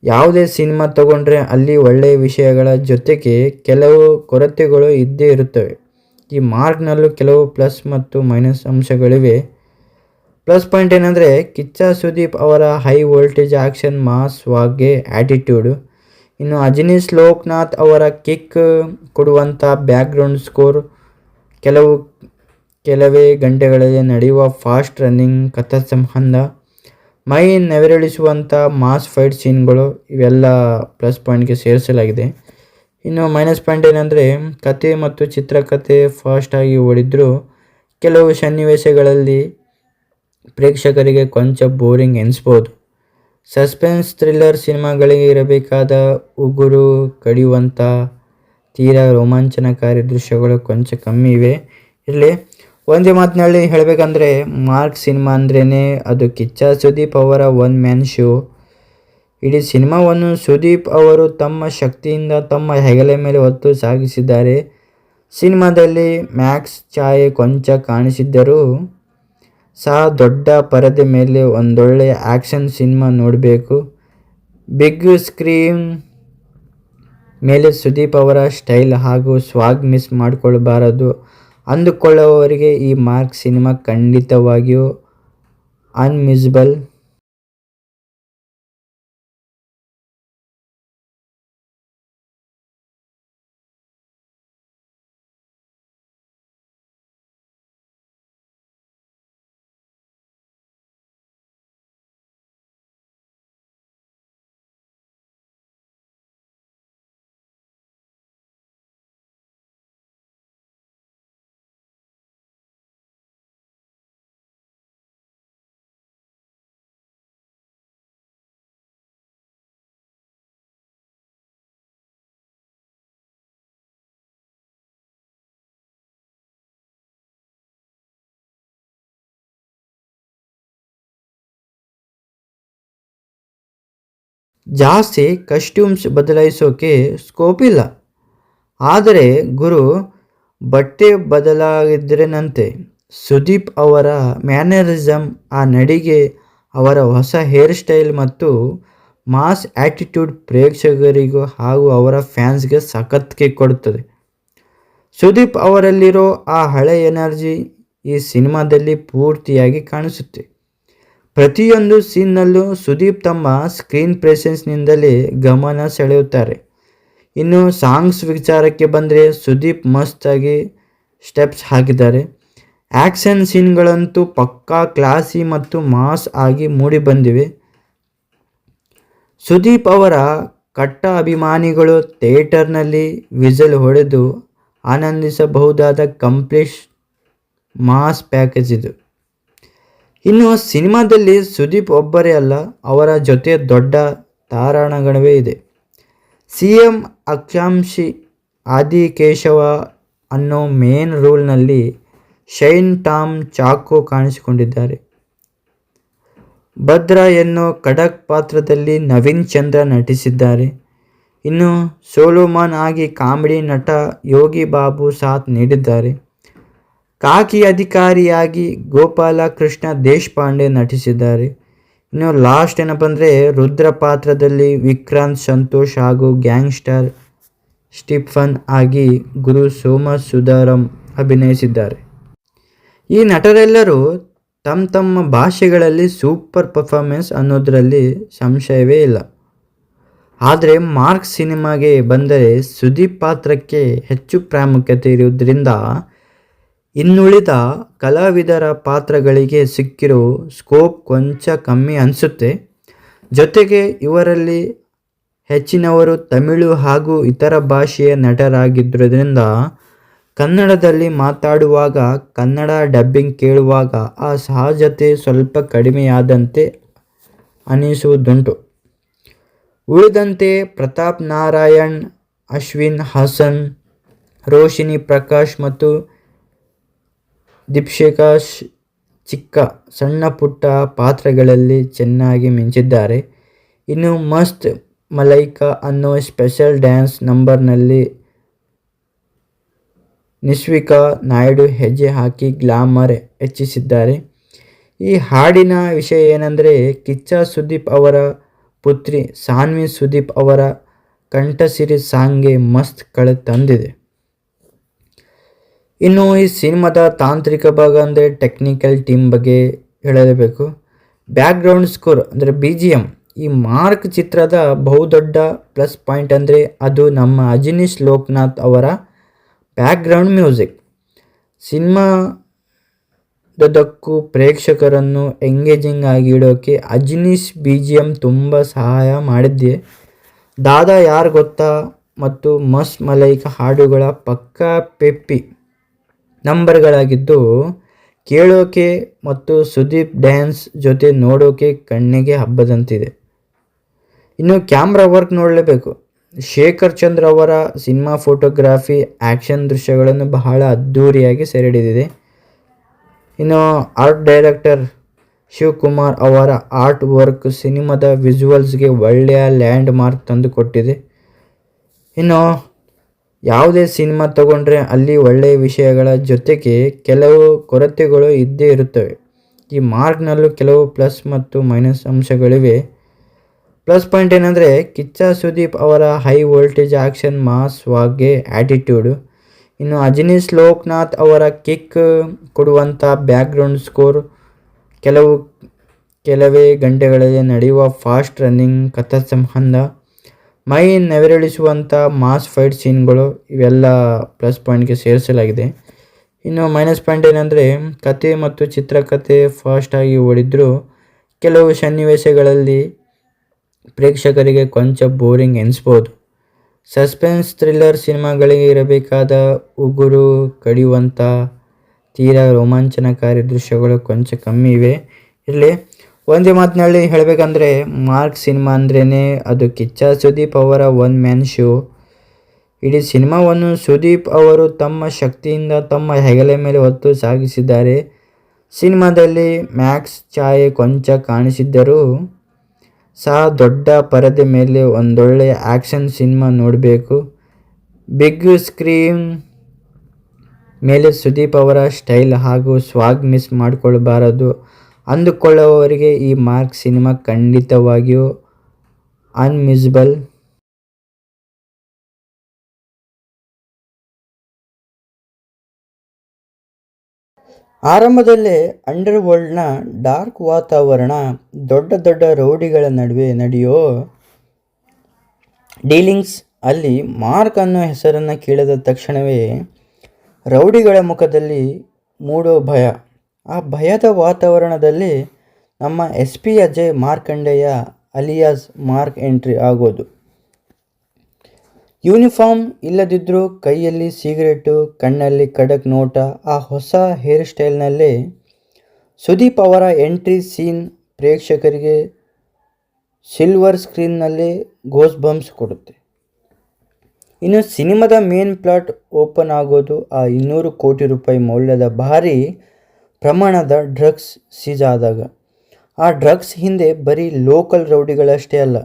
ಯಾವುದೇ ಸಿನಿಮಾ ತಗೊಂಡ್ರೆ ಅಲ್ಲಿ ಒಳ್ಳೆಯ ವಿಷಯಗಳ ಜೊತೆಗೆ ಕೆಲವು ಕೊರತೆಗಳು ಇದ್ದೇ ಇರುತ್ತವೆ. ಈ ಮಾರ್ಕ್ನಲ್ಲೂ ಕೆಲವು ಪ್ಲಸ್ ಮತ್ತು ಮೈನಸ್ ಅಂಶಗಳಿವೆ. ಪ್ಲಸ್ ಪಾಯಿಂಟ್ ಏನಂದರೆ ಕಿಚ್ಚ ಸುದೀಪ್ ಅವರ ಹೈ ವೋಲ್ಟೇಜ್ ಆ್ಯಕ್ಷನ್, ಮಾಸ್ ವಾಗ್ಗೆ ಆ್ಯಟಿಟ್ಯೂಡು. ಇನ್ನು ಅಜನೀಶ್ ಲೋಕನಾಥ್ ಅವರ ಕಿಕ್ ಕೊಡುವಂಥ ಬ್ಯಾಕ್ಗ್ರೌಂಡ್ ಸ್ಕೋರ್, ಕೆಲವೇ ಗಂಟೆಗಳಲ್ಲಿ ನಡೆಯುವ ಫಾಸ್ಟ್ ರನ್ನಿಂಗ್ ಕಥಾ ಸಂಬಂಧ, ಮೈ ನೆವರೇಳಿಸುವಂಥ ಮಾಸ್ ಫೈಟ್ ಸೀನ್ಗಳು ಇವೆಲ್ಲ ಪ್ಲಸ್ ಪಾಯಿಂಟ್ಗೆ ಸೇರಿಸಲಾಗಿದೆ. ಇನ್ನು ಮೈನಸ್ ಪಾಯಿಂಟ್ ಏನಂದರೆ ಕತೆ ಮತ್ತು ಚಿತ್ರಕಥೆ ಫಾಸ್ಟಾಗಿ ಓಡಿದ್ರೂ ಕೆಲವು ಸನ್ನಿವೇಶಗಳಲ್ಲಿ ಪ್ರೇಕ್ಷಕರಿಗೆ ಕೊಂಚ ಬೋರಿಂಗ್ ಎನಿಸ್ಬೋದು. ಸಸ್ಪೆನ್ಸ್ ಥ್ರಿಲ್ಲರ್ ಸಿನಿಮಾಗಳಿಗೆ ಇರಬೇಕಾದ ಉಗುರು ಕಡಿಯುವಂಥ ತೀರಾ ರೋಮಾಂಚನಕಾರಿ ದೃಶ್ಯಗಳು ಕೊಂಚ ಕಮ್ಮಿ ಇವೆ. ಇಲ್ಲಿ ಒಂದೇ ಮಾತಿನಲ್ಲಿ ಹೇಳಬೇಕಂದ್ರೆ ಮಾರ್ಕ್ ಸಿನಿಮಾ ಅಂದ್ರೇ ಅದು ಕಿಚ್ಚ ಸುದೀಪ್ ಅವರ ಒನ್ ಮ್ಯಾನ್ ಶೋ. ಇಡೀ ಸಿನಿಮಾವನ್ನು ಸುದೀಪ್ ಅವರು ತಮ್ಮ ಶಕ್ತಿಯಿಂದ ತಮ್ಮ ಹೆಗಲ ಮೇಲೆ ಹೊತ್ತು ಸಾಗಿಸಿದ್ದಾರೆ. ಸಿನಿಮಾದಲ್ಲಿ ಮ್ಯಾಕ್ಸ್ ಛಾಯೆ ಕೊಂಚ ಕಾಣಿಸಿದ್ದರೂ ಸಹ ದೊಡ್ಡ ಪರದೆ ಮೇಲೆ ಒಂದೊಳ್ಳೆಯ ಆ್ಯಕ್ಷನ್ ಸಿನಿಮಾ ನೋಡಬೇಕು. ಬಿಗ್ ಸ್ಕ್ರೀನ್ ಮೇಲೆ ಸುದೀಪ್ ಅವರ ಸ್ಟೈಲ್ ಹಾಗೂ ಸ್ವಾಗ್ ಮಿಸ್ ಮಾಡಿಕೊಳ್ಳಬಾರದು ಅಂದುಕೊಳ್ಳುವವರಿಗೆ ಈ ಮಾರ್ಕ್ ಸಿನಿಮಾ ಖಂಡಿತವಾಗಿಯೂ ಅನ್ಮಿಸಬಲ್. ಜಾಸ್ತಿ ಕಸ್ಟ್ಯೂಮ್ಸ್ ಬದಲಾಯಿಸೋಕೆ ಸ್ಕೋಪ್ ಇಲ್ಲ. ಆದರೆ ಗುರು ಬಟ್ಟೆ ಬದಲಾಗಿದ್ರೇನಂತೆ ಸುದೀಪ್ ಅವರ ಮ್ಯಾನರಿಸಮ್, ಆ ನಡಿಗೆ, ಅವರ ಹೊಸ ಹೇರ್ ಸ್ಟೈಲ್ ಮತ್ತು ಮಾಸ್ ಆ್ಯಟಿಟ್ಯೂಡ್ ಪ್ರೇಕ್ಷಕರಿಗೂ ಹಾಗೂ ಅವರ ಫ್ಯಾನ್ಸ್ಗೆ ಸಖತ್ ಕಿಕ್ ಕೊಡುತ್ತದೆ. ಸುದೀಪ್ ಅವರಲ್ಲಿರೋ ಆ ಹಳೆ ಎನರ್ಜಿ ಈ ಸಿನಿಮಾದಲ್ಲಿ ಪೂರ್ತಿಯಾಗಿ ಕಾಣಿಸುತ್ತೆ. ಪ್ರತಿಯೊಂದು ಸೀನ್ನಲ್ಲೂ ಸುದೀಪ್ ತಮ್ಮ ಸ್ಕ್ರೀನ್ ಪ್ರೆಸೆನ್ಸ್ನಿಂದಲೇ ಗಮನ ಸೆಳೆಯುತ್ತಾರೆ. ಇನ್ನು ಸಾಂಗ್ಸ್ ವಿಚಾರಕ್ಕೆ ಬಂದರೆ ಸುದೀಪ್ ಮಸ್ತಾಗಿ ಸ್ಟೆಪ್ಸ್ ಹಾಕಿದ್ದಾರೆ. ಆ್ಯಕ್ಷನ್ ಸೀನ್ಗಳಂತೂ ಪಕ್ಕಾ ಕ್ಲಾಸಿ ಮತ್ತು ಮಾಸ್ ಆಗಿ ಮೂಡಿಬಂದಿವೆ. ಸುದೀಪ್ ಅವರ ಕಟ್ಟ ಅಭಿಮಾನಿಗಳು ಥಿಯೇಟರ್ನಲ್ಲಿ ವಿಸಲ್ ಹೊಡೆದು ಆನಂದಿಸಬಹುದಾದ ಕಂಪ್ಲೀಟ್ ಮಾಸ್ ಪ್ಯಾಕೇಜ್ ಇದು. ಇನ್ನು ಸಿನಿಮಾದಲ್ಲಿ ಸುದೀಪ್ ಒಬ್ಬರೇ ಅಲ್ಲ, ಅವರ ಜೊತೆ ದೊಡ್ಡ ತಾರಾಗಣವೇ ಇದೆ. CM ಆಕಾಂಕ್ಷಿ ಆದಿಕೇಶವ ಅನ್ನೋ ಮೇನ್ ರೋಲ್ನಲ್ಲಿ ಶೈನ್ ಟಾಮ್ ಚಾಕೋ ಕಾಣಿಸಿಕೊಂಡಿದ್ದಾರೆ. ಭದ್ರ ಎನ್ನೋ ಖಡಕ್ ಪಾತ್ರದಲ್ಲಿ ನವೀನ್ ಚಂದ್ರ ನಟಿಸಿದ್ದಾರೆ. ಇನ್ನು ಸೋಲೋಮಾನ್ ಆಗಿ ಕಾಮಿಡಿ ನಟ ಯೋಗಿ ಬಾಬು ಸಾಥ್ ನೀಡಿದ್ದಾರೆ. ಕಾಕಿ ಅಧಿಕಾರಿಯಾಗಿ ಗೋಪಾಲ ಕೃಷ್ಣ ದೇಶಪಾಂಡೆ ನಟಿಸಿದ್ದಾರೆ. ಇನ್ನು ಲಾಸ್ಟ್ ಏನಪ್ಪ ಅಂದರೆ ರುದ್ರ ಪಾತ್ರದಲ್ಲಿ ವಿಕ್ರಾಂತ್ ಸಂತೋಷ್ ಹಾಗೂ ಗ್ಯಾಂಗ್ಸ್ಟರ್ ಸ್ಟೀಫನ್ ಆಗಿ ಗುರು ಸೋಮಸುಂದರಂ ಅಭಿನಯಿಸಿದ್ದಾರೆ. ಈ ನಟರೆಲ್ಲರೂ ತಮ್ಮ ತಮ್ಮ ಭಾಷೆಗಳಲ್ಲಿ ಸೂಪರ್ ಪರ್ಫಾರ್ಮೆನ್ಸ್ ಅನ್ನೋದರಲ್ಲಿ ಸಂಶಯವೇ ಇಲ್ಲ. ಆದರೆ ಮಾರ್ಕ್ ಸಿನಿಮಾಗೆ ಬಂದರೆ ಸುದೀಪ್ ಪಾತ್ರಕ್ಕೆ ಹೆಚ್ಚು ಪ್ರಾಮುಖ್ಯತೆ ಇರುವುದರಿಂದ ಇನ್ನುಳಿದ ಕಲಾವಿದರ ಪಾತ್ರಗಳಿಗೆ ಸಿಕ್ಕಿರೋ ಸ್ಕೋಪ್ ಕೊಂಚ ಕಮ್ಮಿ ಅನಿಸುತ್ತೆ. ಜೊತೆಗೆ ಇವರಲ್ಲಿ ಹೆಚ್ಚಿನವರು ತಮಿಳು ಹಾಗೂ ಇತರ ಭಾಷೆಯ ನಟರಾಗಿದ್ದರಿಂದ ಕನ್ನಡದಲ್ಲಿ ಮಾತಾಡುವಾಗ ಕನ್ನಡ ಡಬ್ಬಿಂಗ್ ಕೇಳುವಾಗ ಆ ಸಹಜತೆ ಸ್ವಲ್ಪ ಕಡಿಮೆಯಾದಂತೆ ಅನಿಸುವುದುಂಟು. ಉಳಿದಂತೆ ಪ್ರತಾಪ್ ನಾರಾಯಣ್, ಅಶ್ವಿನ್ ಹಾಸನ್, ರೋಶಿನಿ ಪ್ರಕಾಶ್ ಮತ್ತು ದೀಪ್ಶಿಕಾ ಚಿಕ್ಕ ಸಣ್ಣ ಪುಟ್ಟ ಪಾತ್ರಗಳಲ್ಲಿ ಚೆನ್ನಾಗಿ ಮಿಂಚಿದ್ದಾರೆ. ಇನ್ನು ಮಸ್ತ್ ಮಲೈಕಾ ಅನ್ನೋ ಸ್ಪೆಷಲ್ ಡ್ಯಾನ್ಸ್ ನಂಬರ್ನಲ್ಲಿ ನಿಶ್ವಿಕಾ ನಾಯ್ಡು ಹೆಜ್ಜೆ ಹಾಕಿ ಗ್ಲಾಮರ್ ಹೆಚ್ಚಿಸಿದ್ದಾರೆ. ಈ ಹಾಡಿನ ವಿಷಯ ಏನೆಂದರೆ ಕಿಚ್ಚ ಸುದೀಪ್ ಅವರ ಪುತ್ರಿ ಸಾನ್ವಿ ಸುದೀಪ್ ಅವರ ಕಂಠಸಿರಿ ಸಾಂಗ್ಗೆ ಮಸ್ತ್ ಕಳೆ ತಂದಿದೆ. ಇನ್ನು ಈ ಸಿನಿಮಾದ ತಾಂತ್ರಿಕ ಭಾಗ ಅಂದರೆ ಟೆಕ್ನಿಕಲ್ ಟೀಮ್ ಬಗ್ಗೆ ಹೇಳಲೇಬೇಕು. ಬ್ಯಾಕ್ಗ್ರೌಂಡ್ ಸ್ಕೋರ್ ಅಂದರೆ BGM ಈ ಮಾರ್ಕ್ ಚಿತ್ರದ ಬಹುದೊಡ್ಡ ಪ್ಲಸ್ ಪಾಯಿಂಟ್ ಅಂದರೆ ಅದು ನಮ್ಮ ಅಜನೀಶ್ ಲೋಕನಾಥ್ ಅವರ ಬ್ಯಾಕ್ಗ್ರೌಂಡ್ ಮ್ಯೂಸಿಕ್. ಸಿನಿಮಾದಕ್ಕೂ ಪ್ರೇಕ್ಷಕರನ್ನು ಎಂಗೇಜಿಂಗ್ ಆಗಿ ಇಡೋಕ್ಕೆ ಅಜನೀಶ್ BGM ತುಂಬ ಸಹಾಯ ಮಾಡಿದ್ದೆ. ದಾದಾ ಯಾರ್ ಗೊತ್ತಾ ಮತ್ತು ಮಸ್ತ್ ಮಲೈಕಾ ಹಾಡುಗಳ ಪಕ್ಕಾ ಪೆಪ್ಪಿ ನಂಬರ್ಗಳಾಗಿದ್ದು ಕೇಳೋಕೆ ಮತ್ತು ಸುದೀಪ್ ಡ್ಯಾನ್ಸ್ ಜೊತೆ ನೋಡೋಕೆ ಕಣ್ಣಿಗೆ ಹಬ್ಬದಂತಿದೆ. ಇನ್ನು ಕ್ಯಾಮ್ರಾ ವರ್ಕ್ ನೋಡಲೇಬೇಕು. ಶೇಖರ್ ಚಂದ್ರ ಅವರ ಸಿನಿಮಾ ಫೋಟೋಗ್ರಫಿ, ಆ್ಯಕ್ಷನ್ ದೃಶ್ಯಗಳನ್ನು ಬಹಳ ಅದ್ಧೂರಿಯಾಗಿ ಸೆರೆಹಿಡಿದಿದೆ. ಇನ್ನು ಆರ್ಟ್ ಡೈರೆಕ್ಟರ್ ಶಿವಕುಮಾರ್ ಅವರ ಆರ್ಟ್ ವರ್ಕ್ ಸಿನಿಮಾದ ವಿಜುವಲ್ಸ್ಗೆ ಒಳ್ಳೆಯ ಲ್ಯಾಂಡ್ ಮಾರ್ಕ್ ತಂದು ಕೊಟ್ಟಿದೆ. ಇನ್ನು ಯಾವುದೇ ಸಿನಿಮಾ ತಗೊಂಡ್ರೆ ಅಲ್ಲಿ ಒಳ್ಳೆಯ ವಿಷಯಗಳ ಜೊತೆಗೆ ಕೆಲವು ಕೊರತೆಗಳು ಇದ್ದೇ ಇರುತ್ತವೆ. ಈ ಮಾರ್ಕ್ನಲ್ಲೂ ಕೆಲವು ಪ್ಲಸ್ ಮತ್ತು ಮೈನಸ್ ಅಂಶಗಳಿವೆ. ಪ್ಲಸ್ ಪಾಯಿಂಟ್ ಏನಂದರೆ ಕಿಚ್ಚ ಸುದೀಪ್ ಅವರ ಹೈ ವೋಲ್ಟೇಜ್ ಆ್ಯಕ್ಷನ್, ಮಾಸ್ ವಾಗ್ಗೆ ಆ್ಯಟಿಟ್ಯೂಡು. ಇನ್ನು ಅಜನೀಶ್ ಲೋಕನಾಥ್ ಅವರ ಕಿಕ್ ಕೊಡುವಂಥ ಬ್ಯಾಕ್ಗ್ರೌಂಡ್ ಸ್ಕೋರ್, ಕೆಲವೇ ಗಂಟೆಗಳಲ್ಲಿ ನಡೆಯುವ ಫಾಸ್ಟ್ ರನ್ನಿಂಗ್ ಕಥಾ ಸಂಬಂಧ, ಮೈ ನೆವರೇಳಿಸುವಂಥ ಮಾಸ್ ಫೈಟ್ ಸೀನ್ಗಳು, ಇವೆಲ್ಲ ಪ್ಲಸ್ ಪಾಯಿಂಟ್ಗೆ ಸೇರಿಸಲಾಗಿದೆ. ಇನ್ನು ಮೈನಸ್ ಪಾಯಿಂಟ್ ಏನಂದರೆ ಕತೆ ಮತ್ತು ಚಿತ್ರಕಥೆ ಫಾಸ್ಟಾಗಿ ಓಡಿದ್ರೂ ಕೆಲವು ಸನ್ನಿವೇಶಗಳಲ್ಲಿ ಪ್ರೇಕ್ಷಕರಿಗೆ ಕೊಂಚ ಬೋರಿಂಗ್ ಎನಿಸ್ಬೋದು. ಸಸ್ಪೆನ್ಸ್ ಥ್ರಿಲ್ಲರ್ ಸಿನಿಮಾಗಳಿಗೆ ಇರಬೇಕಾದ ಉಗುರು ಕಡಿಯುವಂಥ ತೀರಾ ರೋಮಾಂಚನಕಾರಿ ದೃಶ್ಯಗಳು ಕೊಂಚ ಕಮ್ಮಿ ಇವೆ. ಇಲ್ಲಿ ಒಂದೇ ಮಾತಿನಲ್ಲಿ ಹೇಳಬೇಕಂದ್ರೆ ಮಾರ್ಕ್ ಸಿನಿಮಾ ಅಂದ್ರೇ ಅದು ಕಿಚ್ಚ ಸುದೀಪ್ ಅವರ ಒನ್ ಮ್ಯಾನ್ ಶೋ. ಇಡೀ ಸಿನಿಮಾವನ್ನು ಸುದೀಪ್ ಅವರು ತಮ್ಮ ಶಕ್ತಿಯಿಂದ ತಮ್ಮ ಹೆಗಲ ಮೇಲೆ ಹೊತ್ತು ಸಾಗಿಸಿದ್ದಾರೆ. ಸಿನಿಮಾದಲ್ಲಿ ಮ್ಯಾಕ್ಸ್ ಛಾಯೆ ಕೊಂಚ ಕಾಣಿಸಿದ್ದರೂ ಸಹ ದೊಡ್ಡ ಪರದೆ ಮೇಲೆ ಒಂದೊಳ್ಳೆಯ ಆ್ಯಕ್ಷನ್ ಸಿನಿಮಾ ನೋಡಬೇಕು. ಬಿಗ್ ಸ್ಕ್ರೀನ್ ಮೇಲೆ ಸುದೀಪ್ ಅವರ ಸ್ಟೈಲ್ ಹಾಗೂ ಸ್ವಾಗ್ ಮಿಸ್ ಮಾಡಿಕೊಳ್ಳಬಾರದು ಅಂದುಕೊಳ್ಳುವವರಿಗೆ ಈ ಮಾರ್ಕ್ ಸಿನಿಮಾ ಖಂಡಿತವಾಗಿಯೂ ಅನ್ಮಿಸಬಲ್. ಆರಂಭದಲ್ಲೇ ಅಂಡರ್ ವರ್ಲ್ಡ್ನ ಡಾರ್ಕ್ ವಾತಾವರಣ, ದೊಡ್ಡ ದೊಡ್ಡ ರೌಡಿಗಳ ನಡುವೆ ನಡೆಯೋ ಡೀಲಿಂಗ್ಸ್, ಅಲ್ಲಿ ಮಾರ್ಕ್ ಅನ್ನೋ ಹೆಸರನ್ನು ಕೇಳಿದ ತಕ್ಷಣವೇ ರೌಡಿಗಳ ಮುಖದಲ್ಲಿ ಮೂಡೋ ಭಯ, ಆ ಭಯದ ವಾತಾವರಣದಲ್ಲಿ ನಮ್ಮ SP Ajay Markandeya alias mark entry ಆಗೋದು. ಯೂನಿಫಾರ್ಮ್ ಇಲ್ಲದಿದ್ದರೂ ಕೈಯಲ್ಲಿ ಸಿಗರೇಟು, ಕಣ್ಣಲ್ಲಿ ಖಡಕ್ ನೋಟ, ಆ ಹೊಸ ಹೇರ್ ಸ್ಟೈಲ್ನಲ್ಲೇ ಸುದೀಪ್ ಅವರ ಎಂಟ್ರಿ ಸೀನ್ ಪ್ರೇಕ್ಷಕರಿಗೆ ಸಿಲ್ವರ್ ಸ್ಕ್ರೀನ್ನಲ್ಲಿ ಗೋಸ್ ಬಂಪ್ಸ್ ಕೊಡುತ್ತೆ. ಇನ್ನು ಸಿನಿಮಾದ ಮೇನ್ ಪ್ಲಾಟ್ ಓಪನ್ ಆಗೋದು ಆ 200 ಕೋಟಿ ರೂಪಾಯಿ ಮೌಲ್ಯದ ಭಾರಿ ಪ್ರಮಾಣದ ಡ್ರಗ್ಸ್ ಸೀಜ್ ಆದಾಗ. ಆ ಡ್ರಗ್ಸ್ ಹಿಂದೆ ಬರೀ ಲೋಕಲ್ ರೌಡಿಗಳಷ್ಟೇ ಅಲ್ಲ,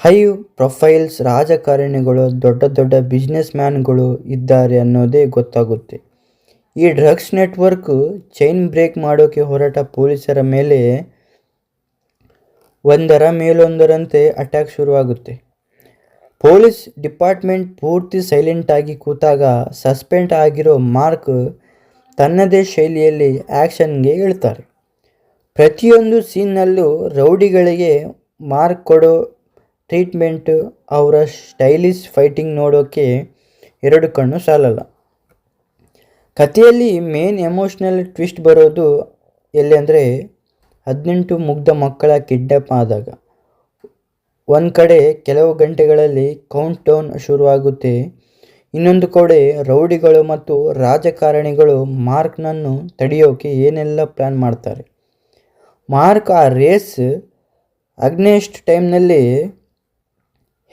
ಹೈ ಪ್ರೊಫೈಲ್ಸ್ ರಾಜಕಾರಣಿಗಳು, ದೊಡ್ಡ ದೊಡ್ಡ ಬಿಸ್ನೆಸ್ ಮ್ಯಾನ್ಗಳು ಇದ್ದಾರೆ ಅನ್ನೋದೇ ಗೊತ್ತಾಗುತ್ತೆ. ಈ ಡ್ರಗ್ಸ್ ನೆಟ್ವರ್ಕ್ ಚೈನ್ ಬ್ರೇಕ್ ಮಾಡೋಕ್ಕೆ ಹೊರಟ ಪೊಲೀಸರ ಮೇಲೆ ಒಂದರ ಮೇಲೊಂದರಂತೆ ಅಟ್ಯಾಕ್ ಶುರುವಾಗುತ್ತೆ. ಪೊಲೀಸ್ ಡಿಪಾರ್ಟ್ಮೆಂಟ್ ಪೂರ್ತಿ ಸೈಲೆಂಟ್ ಆಗಿ ಕೂತಾಗ ಸಸ್ಪೆಂಡ್ ಆಗಿರೋ ಮಾರ್ಕ್ ತನ್ನದೇ ಶೈಲಿಯಲ್ಲಿ ಆ್ಯಕ್ಷನ್ಗೆ ಇಳ್ತಾರೆ. ಪ್ರತಿಯೊಂದು ಸೀನ್ನಲ್ಲೂ ರೌಡಿಗಳಿಗೆ ಮಾರ್ಕ್ ಕೊಡೋ ಟ್ರೀಟ್ಮೆಂಟು, ಅವರ ಸ್ಟೈಲಿಶ್ ಫೈಟಿಂಗ್ ನೋಡೋಕ್ಕೆ 2 ಕಣ್ಣು ಸಾಲಲ್ಲ. ಕಥೆಯಲ್ಲಿ ಮೇನ್ ಎಮೋಷ್ನಲ್ ಟ್ವಿಸ್ಟ್ ಬರೋದು ಎಲ್ಲಿ ಅಂದರೆ 18 ಮುಗ್ಧ ಮಕ್ಕಳ ಕಿಡ್ನ್ಯಾಪ್ ಆದಾಗ. ಒಂದು ಕಡೆ ಕೆಲವು ಗಂಟೆಗಳಲ್ಲಿ ಕೌಂಟ್ ಡೌನ್ ಶುರುವಾಗುತ್ತೆ, ಇನ್ನೊಂದು ಕಡೆ ರೌಡಿಗಳು ಮತ್ತು ರಾಜಕಾರಣಿಗಳು ಮಾರ್ಕ್ನನ್ನು ತಡೆಯೋಕೆ ಏನೆಲ್ಲ ಪ್ಲ್ಯಾನ್ ಮಾಡ್ತಾರೆ. ಮಾರ್ಕ್ ಆ ರೇಸ್ ಅಗ್ನೆಸ್ಟ್ ಟೈಮ್ನಲ್ಲಿ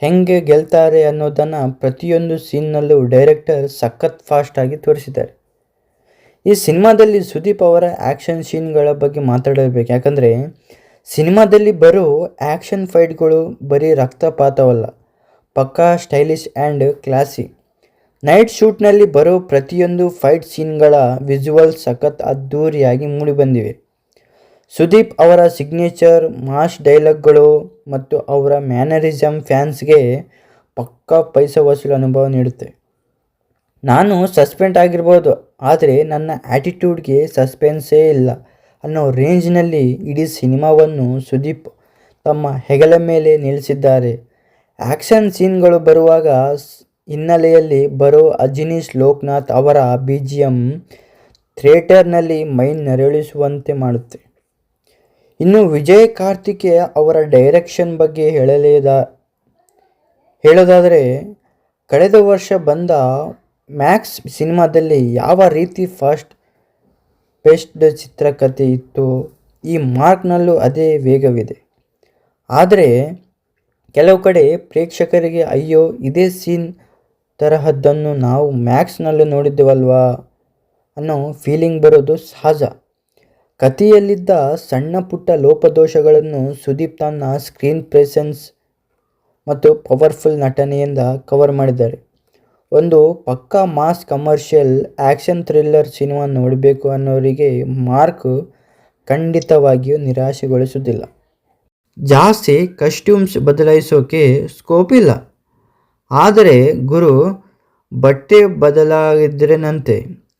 ಹೆಂಗೆ ಗೆಲ್ತಾರೆ ಅನ್ನೋದನ್ನು ಪ್ರತಿಯೊಂದು ಸೀನ್ನಲ್ಲೂ ಡೈರೆಕ್ಟರ್ ಸಖತ್ ಫಾಸ್ಟಾಗಿ ತೋರಿಸಿದ್ದಾರೆ. ಈ ಸಿನಿಮಾದಲ್ಲಿ ಸುದೀಪ್ ಅವರ ಆ್ಯಕ್ಷನ್ ಸೀನ್ಗಳ ಬಗ್ಗೆ ಮಾತಾಡಬೇಕು. ಯಾಕಂದರೆ ಸಿನಿಮಾದಲ್ಲಿ ಬರೋ ಆ್ಯಕ್ಷನ್ ಫೈಟ್ಗಳು ಬರೀ ರಕ್ತಪಾತವಲ್ಲ, ಪಕ್ಕಾ ಸ್ಟೈಲಿಶ್ ಆ್ಯಂಡ್ ಕ್ಲಾಸಿ. ನೈಟ್ ಶೂಟ್ನಲ್ಲಿ ಬರೋ ಪ್ರತಿಯೊಂದು ಫೈಟ್ ಸೀನ್ಗಳ ವಿಜುವಲ್ ಸಖತ್ ಅದ್ಧೂರಿಯಾಗಿ ಮೂಡಿಬಂದಿವೆ. ಸುದೀಪ್ ಅವರ ಸಿಗ್ನೇಚರ್ ಮಾಸ್ ಡೈಲಾಗ್ಗಳು ಮತ್ತು ಅವರ ಮ್ಯಾನರಿಸಮ್ ಫ್ಯಾನ್ಸ್ಗೆ ಪಕ್ಕಾ ಪೈಸಾ ವಸೂಲು ಅನುಭವ ನೀಡುತ್ತೆ. ನಾನು ಸಸ್ಪೆಂಡ್ ಆಗಿರ್ಬೋದು, ಆದರೆ ನನ್ನ ಆ್ಯಟಿಟ್ಯೂಡ್ಗೆ ಸಸ್ಪೆನ್ಸೇ ಇಲ್ಲ ಅನ್ನೋ ರೇಂಜ್ನಲ್ಲಿ ಇಡೀ ಸಿನಿಮಾವನ್ನು ಸುದೀಪ್ ತಮ್ಮ ಹೆಗಲ ಮೇಲೆ ನಿಲ್ಲಿಸಿದ್ದಾರೆ. ಆ್ಯಕ್ಷನ್ ಸೀನ್ಗಳು ಬರುವಾಗ ಹಿನ್ನೆಲೆಯಲ್ಲಿ ಬರೋ ಅಜನೀಶ್ ಲೋಕನಾಥ್ ಅವರ BGM ಥಿಯೇಟರ್ನಲ್ಲಿ ಮೈ ನೆರಳಿಸುವಂತೆ ಮಾಡುತ್ತೆ. ಇನ್ನು ವಿಜಯ್ ಕಾರ್ತಿಕೇಯ ಅವರ ಡೈರೆಕ್ಷನ್ ಬಗ್ಗೆ ಹೇಳೋದಾದರೆ ಕಳೆದ ವರ್ಷ ಬಂದ ಮ್ಯಾಕ್ಸ್ ಸಿನಿಮಾದಲ್ಲಿ ಯಾವ ರೀತಿ ಫಾಸ್ಟ್ ಪೇಸ್ಡ್ ಚಿತ್ರಕಥೆ ಇತ್ತು, ಈ ಮಾರ್ಕ್ನಲ್ಲೂ ಅದೇ ವೇಗವಿದೆ. ಆದರೆ ಕೆಲವು ಕಡೆ ಪ್ರೇಕ್ಷಕರಿಗೆ ಅಯ್ಯೋ ಇದೇ ಸೀನ್ ತರಹದ್ದನ್ನು ನಾವು ಮ್ಯಾಕ್ಸ್ನಲ್ಲೂ ನೋಡಿದ್ದೇವಲ್ವಾ ಅನ್ನೋ ಫೀಲಿಂಗ್ ಬರೋದು ಸಹಜ. ಕಥೆಯಲ್ಲಿದ್ದ ಸಣ್ಣ ಪುಟ್ಟ ಲೋಪದೋಷಗಳನ್ನು ಸುದೀಪ್ ತನ್ನ ಸ್ಕ್ರೀನ್ ಪ್ರೆಸೆನ್ಸ್ ಮತ್ತು ಪವರ್ಫುಲ್ ನಟನೆಯಿಂದ ಕವರ್ ಮಾಡಿದ್ದಾರೆ. ಒಂದು ಪಕ್ಕಾ mass commercial action thriller cinema ನೋಡಬೇಕು ಅನ್ನೋರಿಗೆ ಮಾರ್ಕ್ ಖಂಡಿತವಾಗಿಯೂ ನಿರಾಶೆಗೊಳಿಸುವುದಿಲ್ಲ. ಜಾಸ್ತಿ ಕಸ್ಟ್ಯೂಮ್ಸ್ ಬದಲಾಯಿಸೋಕೆ ಸ್ಕೋಪ್ ಇಲ್ಲ. ಆದರೆ ಗುರು ಬಟ್ಟೆ ಬದಲಾಗಿದ್ದರೇನಂತೆ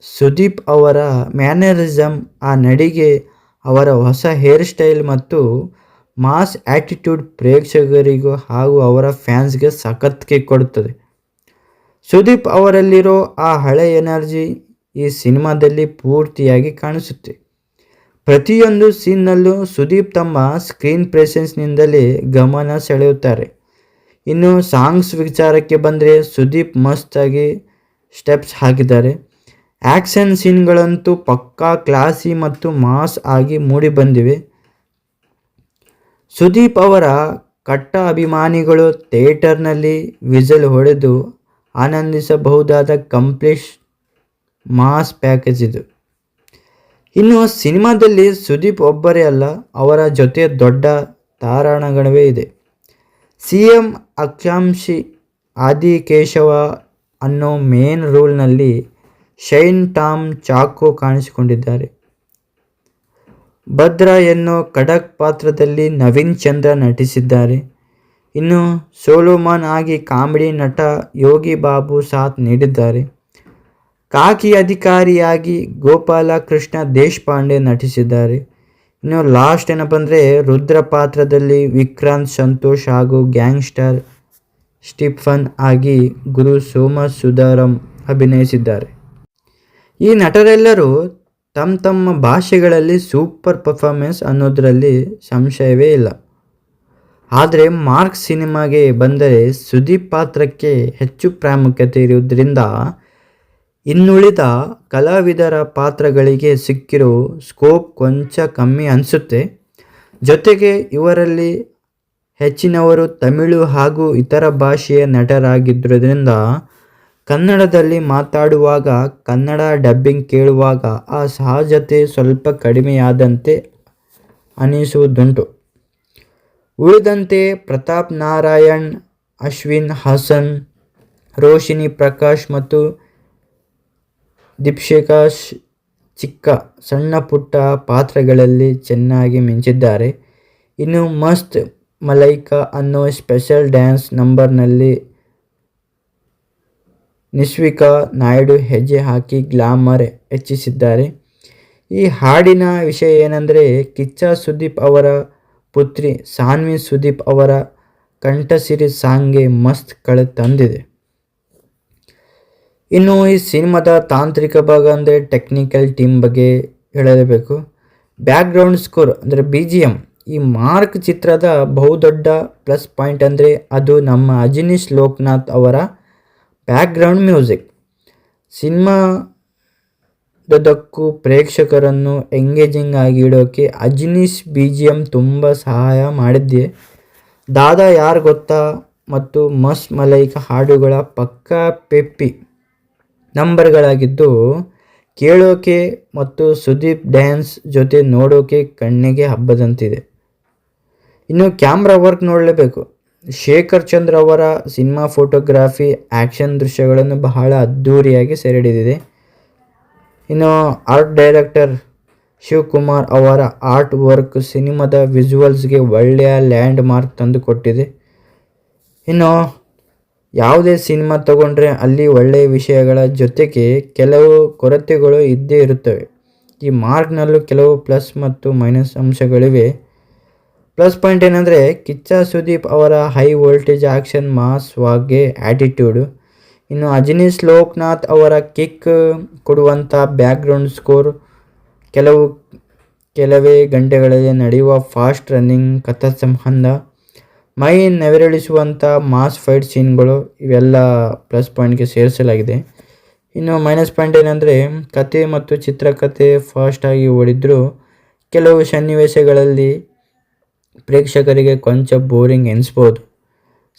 ಸುದೀಪ್ ಅವರ ಮ್ಯಾನರಿಸಮ್, ಆ ನಡಿಗೆ, ಅವರ ಹೊಸ ಹೇರ್ ಸ್ಟೈಲ್ ಮತ್ತು ಮಾಸ್ ಆ್ಯಟಿಟ್ಯೂಡ್ ಪ್ರೇಕ್ಷಕರಿಗೂ ಹಾಗೂ ಅವರ ಫ್ಯಾನ್ಸ್ಗೆ ಸಖತ್ ಕಿಕ್ ಕೊಡುತ್ತದೆ. ಸುದೀಪ್ ಅವರಲ್ಲಿರೋ ಆ ಹಳೆ ಎನರ್ಜಿ ಈ ಸಿನಿಮಾದಲ್ಲಿ ಪೂರ್ತಿಯಾಗಿ ಕಾಣಿಸುತ್ತೆ. ಪ್ರತಿಯೊಂದು ಸೀನ್ನಲ್ಲೂ ಸುದೀಪ್ ತಮ್ಮ ಸ್ಕ್ರೀನ್ ಪ್ರೆಸೆನ್ಸ್ನಿಂದಲೇ ಗಮನ ಸೆಳೆಯುತ್ತಾರೆ. ಇನ್ನು ಸಾಂಗ್ಸ್ ವಿಚಾರಕ್ಕೆ ಬಂದರೆ ಸುದೀಪ್ ಮಸ್ತಾಗಿ ಸ್ಟೆಪ್ಸ್ ಹಾಕಿದ್ದಾರೆ. ಆ್ಯಕ್ಷನ್ ಸೀನ್ಗಳಂತೂ ಪಕ್ಕಾ ಕ್ಲಾಸಿ ಮತ್ತು ಮಾಸ್ ಆಗಿ ಮೂಡಿಬಂದಿವೆ. ಸುದೀಪ್ ಅವರ ಕಟ್ಟ ಅಭಿಮಾನಿಗಳು ಥಿಯೇಟರ್ನಲ್ಲಿ ವಿಸಲ್ ಹೊಡೆದು ಆನಂದಿಸಬಹುದಾದ ಕಂಪ್ಲೀಟ್ ಮಾಸ್ ಪ್ಯಾಕೇಜ್ ಇದು. ಇನ್ನು ಸಿನಿಮಾದಲ್ಲಿ ಸುದೀಪ್ ಒಬ್ಬರೇ ಅಲ್ಲ, ಅವರ ಜೊತೆ ದೊಡ್ಡ ತಾರಾಗಣವೇ ಇದೆ. CM ಆಕಾಂಕ್ಷಿ ಆದಿಕೇಶವ ಅನ್ನೋ ಮೇನ್ ರೋಲ್ನಲ್ಲಿ ಶೈನ್ ಟಾಮ್ ಚಾಕೋ ಕಾಣಿಸಿಕೊಂಡಿದ್ದಾರೆ. ಭದ್ರಾ ಎನ್ನೋ ಖಡಕ್ ಪಾತ್ರದಲ್ಲಿ ನವೀನ್ ಚಂದ್ರ ನಟಿಸಿದ್ದಾರೆ. ಇನ್ನು ಸೋಲೋಮನ್ ಆಗಿ ಕಾಮಿಡಿ ನಟ ಯೋಗಿ ಬಾಬು ಸಾಥ್ ನೀಡಿದ್ದಾರೆ. ಖಾಕಿ ಅಧಿಕಾರಿಯಾಗಿ ಗೋಪಾಲ ಕೃಷ್ಣ ದೇಶಪಾಂಡೆ ನಟಿಸಿದ್ದಾರೆ. ಇನ್ನು ಲಾಸ್ಟ್ ಏನಪ್ಪ ಅಂದರೆ ರುದ್ರ ಪಾತ್ರದಲ್ಲಿ ವಿಕ್ರಾಂತ್ ಸಂತೋಷ್ ಹಾಗೂ ಗ್ಯಾಂಗ್ಸ್ಟರ್ ಸ್ಟೀಫನ್ ಆಗಿ ಗುರು ಸೋಮಸುಂದರಂ ಅಭಿನಯಿಸಿದ್ದಾರೆ. ಈ ನಟರೆಲ್ಲರೂ ತಮ್ಮ ತಮ್ಮ ಭಾಷೆಗಳಲ್ಲಿ ಸೂಪರ್ ಪರ್ಫಾರ್ಮೆನ್ಸ್ ಅನ್ನೋದರಲ್ಲಿ ಸಂಶಯವೇ ಇಲ್ಲ. ಆದರೆ ಮಾರ್ಕ್ ಸಿನಿಮಾಗೆ ಬಂದರೆ ಸುದೀಪ್ ಪಾತ್ರಕ್ಕೆ ಹೆಚ್ಚು ಪ್ರಾಮುಖ್ಯತೆ ಇರುವುದರಿಂದ ಇನ್ನುಳಿದ ಕಲಾವಿದರ ಪಾತ್ರಗಳಿಗೆ ಸಿಕ್ಕಿರೋ ಸ್ಕೋಪ್ ಕೊಂಚ ಕಮ್ಮಿ ಅನಿಸುತ್ತೆ. ಜೊತೆಗೆ ಇವರಲ್ಲಿ ಹೆಚ್ಚಿನವರು ತಮಿಳು ಹಾಗೂ ಇತರ ಭಾಷೆಯ ನಟರಾಗಿದ್ದರಿಂದ ಕನ್ನಡದಲ್ಲಿ ಮಾತಾಡುವಾಗ ಕನ್ನಡ ಡಬ್ಬಿಂಗ್ ಕೇಳುವಾಗ ಆ ಸಹಜತೆ ಸ್ವಲ್ಪ ಕಡಿಮೆಯಾದಂತೆ ಅನಿಸುವುದುಂಟು. ಉಳಿದಂತೆ ಪ್ರತಾಪ್ ನಾರಾಯಣ್, ಅಶ್ವಿನ್ ಹಾಸನ್, ರೋಶಿನಿ ಪ್ರಕಾಶ್ ಮತ್ತು ದೀಪ್ಶಿಕಾ ಚಿಕ್ಕ ಸಣ್ಣ ಪುಟ್ಟ ಪಾತ್ರಗಳಲ್ಲಿ ಚೆನ್ನಾಗಿ ಮಿಂಚಿದ್ದಾರೆ. ಇನ್ನು ಮಸ್ತ್ ಮಲೈಕಾ ಅನ್ನೋ ಸ್ಪೆಷಲ್ ಡ್ಯಾನ್ಸ್ ನಂಬರ್ನಲ್ಲಿ ನಿಶ್ವಿಕಾ ನಾಯ್ಡು ಹೆಜ್ಜೆ ಹಾಕಿ ಗ್ಲಾಮರ್ ಹೆಚ್ಚಿಸಿದ್ದಾರೆ. ಈ ಹಾಡಿನ ವಿಷಯ ಏನೆಂದರೆ ಕಿಚ್ಚ ಸುದೀಪ್ ಅವರ ಪುತ್ರಿ ಸಾನ್ವಿ ಸುದೀಪ್ ಅವರ ಕಂಠಸಿರಿ ಸಾಂಗ್ಗೆ ಮಸ್ತ್ ಕಳೆ ತಂದಿದೆ. ಇನ್ನು ಈ ಸಿನಿಮಾದ ತಾಂತ್ರಿಕ ಭಾಗ ಅಂದರೆ ಟೆಕ್ನಿಕಲ್ ಟೀಮ್ ಬಗ್ಗೆ ಹೇಳಲೇಬೇಕು. ಬ್ಯಾಕ್ಗ್ರೌಂಡ್ ಸ್ಕೋರ್ ಅಂದರೆ BGM ಈ ಮಾರ್ಕ್ ಚಿತ್ರದ ಬಹುದೊಡ್ಡ ಪ್ಲಸ್ ಪಾಯಿಂಟ್ ಅಂದರೆ ಅದು ನಮ್ಮ ಅಜನೀಶ್ ಲೋಕನಾಥ್ ಅವರ ಬ್ಯಾಕ್ಗ್ರೌಂಡ್ ಮ್ಯೂಸಿಕ್. ಸಿನಿಮಾದಕ್ಕೂ ಪ್ರೇಕ್ಷಕರನ್ನು ಎಂಗೇಜಿಂಗ್ ಆಗಿ ಇಡೋಕ್ಕೆ ಅಜನೀಶ್ BGM ತುಂಬ ಸಹಾಯ ಮಾಡಿದ್ದೆ. ದಾದಾ ಯಾರ್ ಗೊತ್ತಾ ಮತ್ತು ಮಸ್ತ್ ಮಲೈಕಾ ಹಾಡುಗಳ ಪಕ್ಕಾ ಪೆಪ್ಪಿ ನಂಬರ್ಗಳಾಗಿದ್ದು ಕೇಳೋಕೆ ಮತ್ತು ಸುದೀಪ್ ಡ್ಯಾನ್ಸ್ ಜೊತೆ ನೋಡೋಕೆ ಕಣ್ಣಿಗೆ ಹಬ್ಬದಂತಿದೆ. ಇನ್ನು ಕ್ಯಾಮ್ರಾ ವರ್ಕ್ ನೋಡಲೇಬೇಕು. ಶೇಖರ್ ಚಂದ್ರ ಅವರ ಸಿನಿಮಾ ಫೋಟೋಗ್ರಫಿ ಆ್ಯಕ್ಷನ್ ದೃಶ್ಯಗಳನ್ನು ಬಹಳ ಅದ್ಧೂರಿಯಾಗಿ ಸೆರೆಹಿಡಿದಿದೆ. ಇನ್ನು ಆರ್ಟ್ ಡೈರೆಕ್ಟರ್ ಶಿವಕುಮಾರ್ ಅವರ ಆರ್ಟ್ ವರ್ಕ್ ಸಿನಿಮಾದ ವಿಜುವಲ್ಸ್ಗೆ ಒಳ್ಳೆಯ ಲ್ಯಾಂಡ್ ಮಾರ್ಕ್ ತಂದು ಕೊಟ್ಟಿದೆ. ಇನ್ನು ಯಾವುದೇ ಸಿನಿಮಾ ತಗೊಂಡ್ರೆ ಅಲ್ಲಿ ಒಳ್ಳೆಯ ವಿಷಯಗಳ ಜೊತೆಗೆ ಕೆಲವು ಕೊರತೆಗಳು ಇದ್ದೇ ಇರುತ್ತವೆ. ಈ ಮಾರ್ಕ್ನಲ್ಲೂ ಕೆಲವು ಪ್ಲಸ್ ಮತ್ತು ಮೈನಸ್ ಅಂಶಗಳಿವೆ. ಪ್ಲಸ್ ಪಾಯಿಂಟ್ ಏನಂದರೆ ಕಿಚ್ಚ ಸುದೀಪ್ ಅವರ ಹೈ ವೋಲ್ಟೇಜ್ ಆ್ಯಕ್ಷನ್ ಮಾಸ್ ವಾಗ್ಗೆ ಆ್ಯಟಿಟ್ಯೂಡು. ಇನ್ನು ಅಜನೀಶ್ ಲೋಕನಾಥ್ ಅವರ ಕಿಕ್ ಕೊಡುವಂಥ ಬ್ಯಾಕ್ಗ್ರೌಂಡ್ ಸ್ಕೋರ್, ಕೆಲವೇ ಗಂಟೆಗಳಲ್ಲಿ ನಡೆಯುವ ಫಾಸ್ಟ್ ರನ್ನಿಂಗ್ ಕಥಾ ಸಂಬಂಧ, ಮೈ ನೆವರೇಳಿಸುವಂಥ ಮಾಸ್ ಫೈಟ್ ಸೀನ್ಗಳು ಇವೆಲ್ಲ ಪ್ಲಸ್ ಪಾಯಿಂಟ್ಗೆ ಸೇರಿಸಲಾಗಿದೆ. ಇನ್ನು ಮೈನಸ್ ಪಾಯಿಂಟ್ ಏನಂದರೆ ಕತೆ ಮತ್ತು ಚಿತ್ರಕಥೆ ಫಾಸ್ಟಾಗಿ ಓಡಿದ್ರೂ ಕೆಲವು ಸನ್ನಿವೇಶಗಳಲ್ಲಿ ಪ್ರೇಕ್ಷಕರಿಗೆ ಕೊಂಚ ಬೋರಿಂಗ್ ಎನಿಸ್ಬೋದು.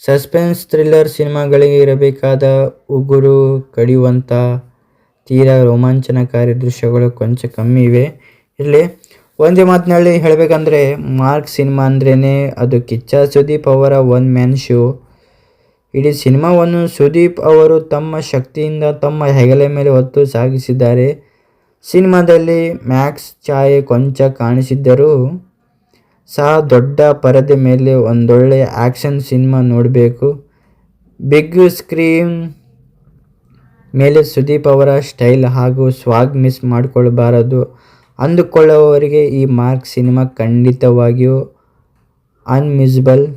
ಸಸ್ಪೆನ್ಸ್ ಥ್ರಿಲ್ಲರ್ ಸಿನಿಮಾಗಳಿಗೆ ಇರಬೇಕಾದ ಉಗುರು ಕಡಿಯುವಂಥ ತೀರಾ ರೋಮಾಂಚನಕಾರಿ ದೃಶ್ಯಗಳು ಕೊಂಚ ಕಮ್ಮಿ ಇವೆ. ಇಲ್ಲಿ ಒಂದೇ ಮಾತಿನಲ್ಲಿ ಹೇಳಬೇಕಂದ್ರೆ ಮಾರ್ಕ್ ಸಿನಿಮಾ ಅಂದ್ರೇ ಅದು ಕಿಚ್ಚ ಸುದೀಪ್ ಅವರ ಒನ್ ಮ್ಯಾನ್ ಶೋ. ಇಡೀ ಸಿನಿಮಾವನ್ನು ಸುದೀಪ್ ಅವರು ತಮ್ಮ ಶಕ್ತಿಯಿಂದ ತಮ್ಮ ಹೆಗಲ ಮೇಲೆ ಹೊತ್ತು ಸಾಗಿಸಿದ್ದಾರೆ. ಸಿನಿಮಾದಲ್ಲಿ ಮ್ಯಾಕ್ಸ್ ಛಾಯೆ ಕೊಂಚ ಕಾಣಿಸಿದ್ದರೂ ಸಹ ದೊಡ್ಡ ಪರದೆ ಮೇಲೆ ಒಂದೊಳ್ಳೆಯ ಆ್ಯಕ್ಷನ್ ಸಿನಿಮಾ ನೋಡಬೇಕು. ಬಿಗ್ ಸ್ಕ್ರೀನ್ ಮೇಲೆ ಸುದೀಪ್ ಅವರ ಸ್ಟೈಲ್ ಹಾಗೂ ಸ್ವಾಗ್ ಮಿಸ್ ಮಾಡಿಕೊಳ್ಳಬಾರದು ಅಂದುಕೊಳ್ಳುವವರಿಗೆ ಈ ಮಾರ್ಕ್ ಸಿನಿಮಾ ಖಂಡಿತವಾಗಿಯೂ ಅನ್ಮಿಸಬಲ್.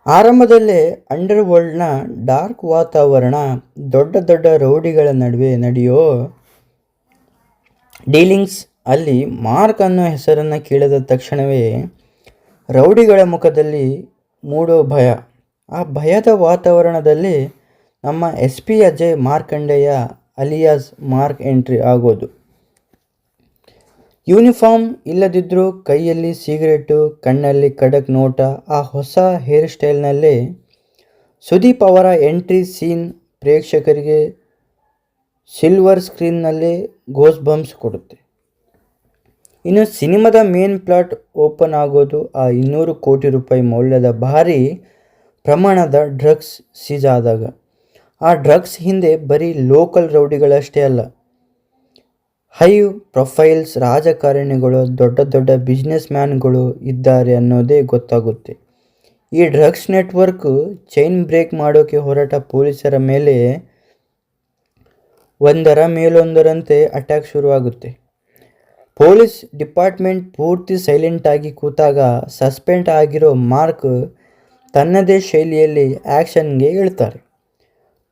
ಆರಂಭದಲ್ಲೇ ಅಂಡರ್ ವರ್ಲ್ಡ್ನ ಡಾರ್ಕ್ ವಾತಾವರಣ, ದೊಡ್ಡ ದೊಡ್ಡ ರೌಡಿಗಳ ನಡುವೆ ನಡೆಯೋ ಡೀಲಿಂಗ್ಸ್, ಅಲ್ಲಿ ಮಾರ್ಕ್ ಅನ್ನೋ ಹೆಸರನ್ನು ಕೇಳಿದ ತಕ್ಷಣವೇ ರೌಡಿಗಳ ಮುಖದಲ್ಲಿ ಮೂಡೋ ಭಯ, ಆ ಭಯದ ವಾತಾವರಣದಲ್ಲಿ ನಮ್ಮ SP Ajay Markandeya alias mark entry ಆಗೋದು. ಯೂನಿಫಾರ್ಮ್ ಇಲ್ಲದಿದ್ದರೂ ಕೈಯಲ್ಲಿ ಸಿಗರೇಟು, ಕಣ್ಣಲ್ಲಿ ಖಡಕ್ ನೋಟ, ಆ ಹೊಸ ಹೇರ್ ಸ್ಟೈಲ್ನಲ್ಲೇ ಸುದೀಪ್ ಅವರ ಎಂಟ್ರಿ ಸೀನ್ ಪ್ರೇಕ್ಷಕರಿಗೆ ಸಿಲ್ವರ್ ಸ್ಕ್ರೀನ್ನಲ್ಲೇ ಗೋಸ್ ಬಂಪ್ಸ್ ಕೊಡುತ್ತೆ. ಇನ್ನು ಸಿನಿಮಾದ ಮೇನ್ ಪ್ಲಾಟ್ ಓಪನ್ ಆಗೋದು ಆ 200 ಕೋಟಿ ರೂಪಾಯಿ ಮೌಲ್ಯದ ಭಾರಿ ಪ್ರಮಾಣದ ಡ್ರಗ್ಸ್ ಸೀಜ್ ಆದಾಗ. ಆ ಡ್ರಗ್ಸ್ ಹಿಂದೆ ಬರೀ ಲೋಕಲ್ ರೌಡಿಗಳಷ್ಟೇ ಅಲ್ಲ, ಹೈ ಪ್ರೊಫೈಲ್ಸ್ ರಾಜಕಾರಣಿಗಳು, ದೊಡ್ಡ ದೊಡ್ಡ ಬಿಸ್ನೆಸ್ ಮ್ಯಾನ್ಗಳು ಇದ್ದಾರೆ ಅನ್ನೋದೇ ಗೊತ್ತಾಗುತ್ತೆ. ಈ ಡ್ರಗ್ಸ್ ನೆಟ್ವರ್ಕ್ ಚೈನ್ ಬ್ರೇಕ್ ಮಾಡೋಕ್ಕೆ ಹೊರಟ ಪೊಲೀಸರ ಮೇಲೆ ಒಂದರ ಮೇಲೊಂದರಂತೆ ಅಟ್ಯಾಕ್ ಶುರುವಾಗುತ್ತೆ. ಪೊಲೀಸ್ ಡಿಪಾರ್ಟ್ಮೆಂಟ್ ಪೂರ್ತಿ ಸೈಲೆಂಟ್ ಆಗಿ ಕೂತಾಗ ಸಸ್ಪೆಂಡ್ ಆಗಿರೋ ಮಾರ್ಕ್ ತನ್ನದೇ ಶೈಲಿಯಲ್ಲಿ ಆ್ಯಕ್ಷನ್ಗೆ ಇಳ್ತಾರೆ.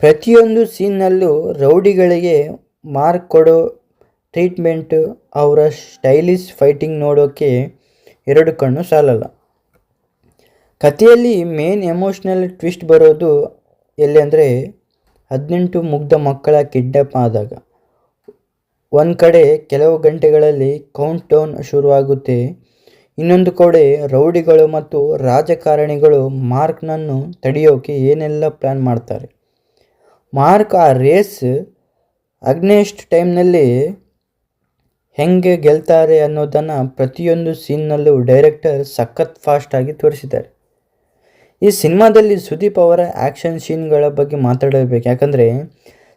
ಪ್ರತಿಯೊಂದು ಸೀನ್ನಲ್ಲೂ ರೌಡಿಗಳಿಗೆ ಮಾರ್ಕ್ ಕೊಡೋ ಟ್ರೀಟ್ಮೆಂಟ್, ಅವರ ಸ್ಟೈಲಿಶ್ ಫೈಟಿಂಗ್ ನೋಡೋಕ್ಕೆ 2 ಕಣ್ಣು ಸಾಲಲ್ಲ. ಕಥೆಯಲ್ಲಿ ಮೇನ್ ಎಮೋಷ್ನಲ್ ಟ್ವಿಸ್ಟ್ ಬರೋದು ಎಲ್ಲಿ ಅಂದರೆ 18 ಮುಗ್ಧ ಮಕ್ಕಳ ಕಿಡ್ನಾಪ್ ಆದಾಗ. ಒಂದು ಕಡೆ ಕೆಲವು ಗಂಟೆಗಳಲ್ಲಿ ಕೌಂಟ್ ಡೌನ್ ಶುರುವಾಗುತ್ತೆ, ಇನ್ನೊಂದು ಕಡೆ ರೌಡಿಗಳು ಮತ್ತು ರಾಜಕಾರಣಿಗಳು ಮಾರ್ಕ್ನನ್ನು ತಡೆಯೋಕೆ ಏನೆಲ್ಲ ಪ್ಲ್ಯಾನ್ ಮಾಡ್ತಾರೆ. ಮಾರ್ಕ್ ಆ ರೇಸ್ ಅಗ್ನೆಸ್ಟ್ ಟೈಮ್ನಲ್ಲಿ ಹೆಂಗೆ ಗೆಲ್ತಾರೆ ಅನ್ನೋದನ್ನು ಪ್ರತಿಯೊಂದು ಸೀನ್ನಲ್ಲೂ ಡೈರೆಕ್ಟರ್ ಸಖತ್ ಫಾಸ್ಟಾಗಿ ತೋರಿಸಿದ್ದಾರೆ. ಈ ಸಿನಿಮಾದಲ್ಲಿ ಸುದೀಪ್ ಅವರ ಆ್ಯಕ್ಷನ್ ಸೀನ್ಗಳ ಬಗ್ಗೆ ಮಾತಾಡಬೇಕು. ಯಾಕಂದರೆ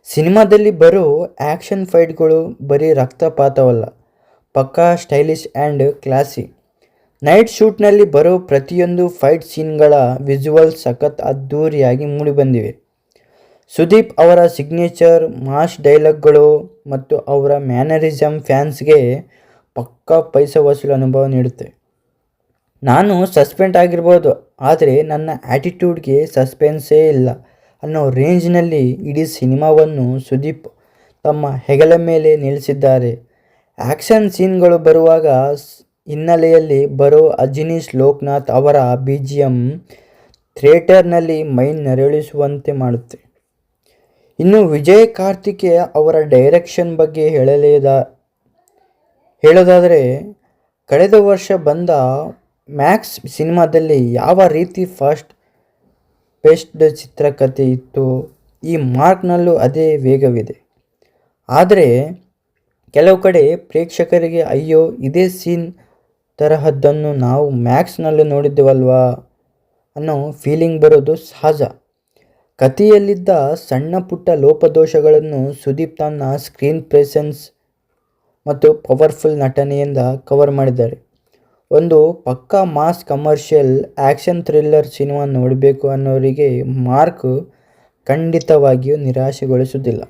ಸಿನಿಮಾದಲ್ಲಿ ಬರೋ ಆ್ಯಕ್ಷನ್ ಫೈಟ್ಗಳು ಬರೀ ರಕ್ತಪಾತವಲ್ಲ, ಪಕ್ಕಾ ಸ್ಟೈಲಿಶ್ ಆ್ಯಂಡ್ ಕ್ಲಾಸಿ. ನೈಟ್ ಶೂಟ್ನಲ್ಲಿ ಬರೋ ಪ್ರತಿಯೊಂದು ಫೈಟ್ ಸೀನ್ಗಳ ವಿಜುವಲ್ ಸಖತ್ ಅದ್ಧೂರಿಯಾಗಿ ಮೂಡಿಬಂದಿವೆ. ಸುದೀಪ್ ಅವರ ಸಿಗ್ನೇಚರ್ ಮಾಸ್ ಡೈಲಾಗ್ಗಳು ಮತ್ತು ಅವರ ಮ್ಯಾನರಿಸಮ್ ಫ್ಯಾನ್ಸ್ಗೆ ಪಕ್ಕಾ ಪೈಸಾ ವಸೂಲು ಅನುಭವ ನೀಡುತ್ತೆ. ನಾನು ಸಸ್ಪೆಂಡ್ ಆಗಿರ್ಬೋದು, ಆದರೆ ನನ್ನ ಆ್ಯಟಿಟ್ಯೂಡ್ಗೆ ಸಸ್ಪೆನ್ಸೇ ಇಲ್ಲ ಅನ್ನೋ ರೇಂಜ್ನಲ್ಲಿ ಇಡೀ ಸಿನಿಮಾವನ್ನು ಸುದೀಪ್ ತಮ್ಮ ಹೆಗಲ ಮೇಲೆ ನಿಲ್ಲಿಸಿದ್ದಾರೆ. ಆ್ಯಕ್ಷನ್ ಸೀನ್ಗಳು ಬರುವಾಗ ಹಿನ್ನೆಲೆಯಲ್ಲಿ ಬರೋ ಅಜನೀಶ್ ಲೋಕನಾಥ್ ಅವರ BGM ಥಿಯೇಟರ್ನಲ್ಲಿ ಮೈ ನರಳಿಸುವಂತೆ ಮಾಡುತ್ತೆ. ಇನ್ನು ವಿಜಯ್ ಕಾರ್ತಿಕೇಯ ಅವರ ಡೈರೆಕ್ಷನ್ ಬಗ್ಗೆ ಹೇಳೋದಾದರೆ ಕಳೆದ ವರ್ಷ ಬಂದ ಮ್ಯಾಕ್ಸ್ ಸಿನಿಮಾದಲ್ಲಿ ಯಾವ ರೀತಿ ಫಾಸ್ಟ್ ಪೇಸ್ಡ್ ಚಿತ್ರಕಥೆ ಇತ್ತು, ಈ ಮಾರ್ಕ್ನಲ್ಲೂ ಅದೇ ವೇಗವಿದೆ. ಆದರೆ ಕೆಲವು ಕಡೆ ಪ್ರೇಕ್ಷಕರಿಗೆ ಅಯ್ಯೋ ಇದೇ ಸೀನ್ ತರಹದ್ದನ್ನು ನಾವು ಮ್ಯಾಕ್ಸ್ನಲ್ಲೂ ನೋಡಿದ್ದೇವಲ್ವಾ ಅನ್ನೋ ಫೀಲಿಂಗ್ ಬರೋದು ಸಹಜ. ಕಥೆಯಲ್ಲಿದ್ದ ಸಣ್ಣ ಪುಟ್ಟ ಲೋಪದೋಷಗಳನ್ನು ಸುದೀಪ್ ತನ್ನ ಸ್ಕ್ರೀನ್ ಪ್ರೆಸೆನ್ಸ್ ಮತ್ತು ಪವರ್ಫುಲ್ ನಟನೆಯಿಂದ ಕವರ್ ಮಾಡಿದ್ದಾರೆ. ಒಂದು ಪಕ್ಕಾ mass commercial action thriller cinema ನೋಡಬೇಕು ಅನ್ನೋರಿಗೆ ಮಾರ್ಕ್ ಖಂಡಿತವಾಗಿಯೂ ನಿರಾಶೆಗೊಳಿಸುವುದಿಲ್ಲ.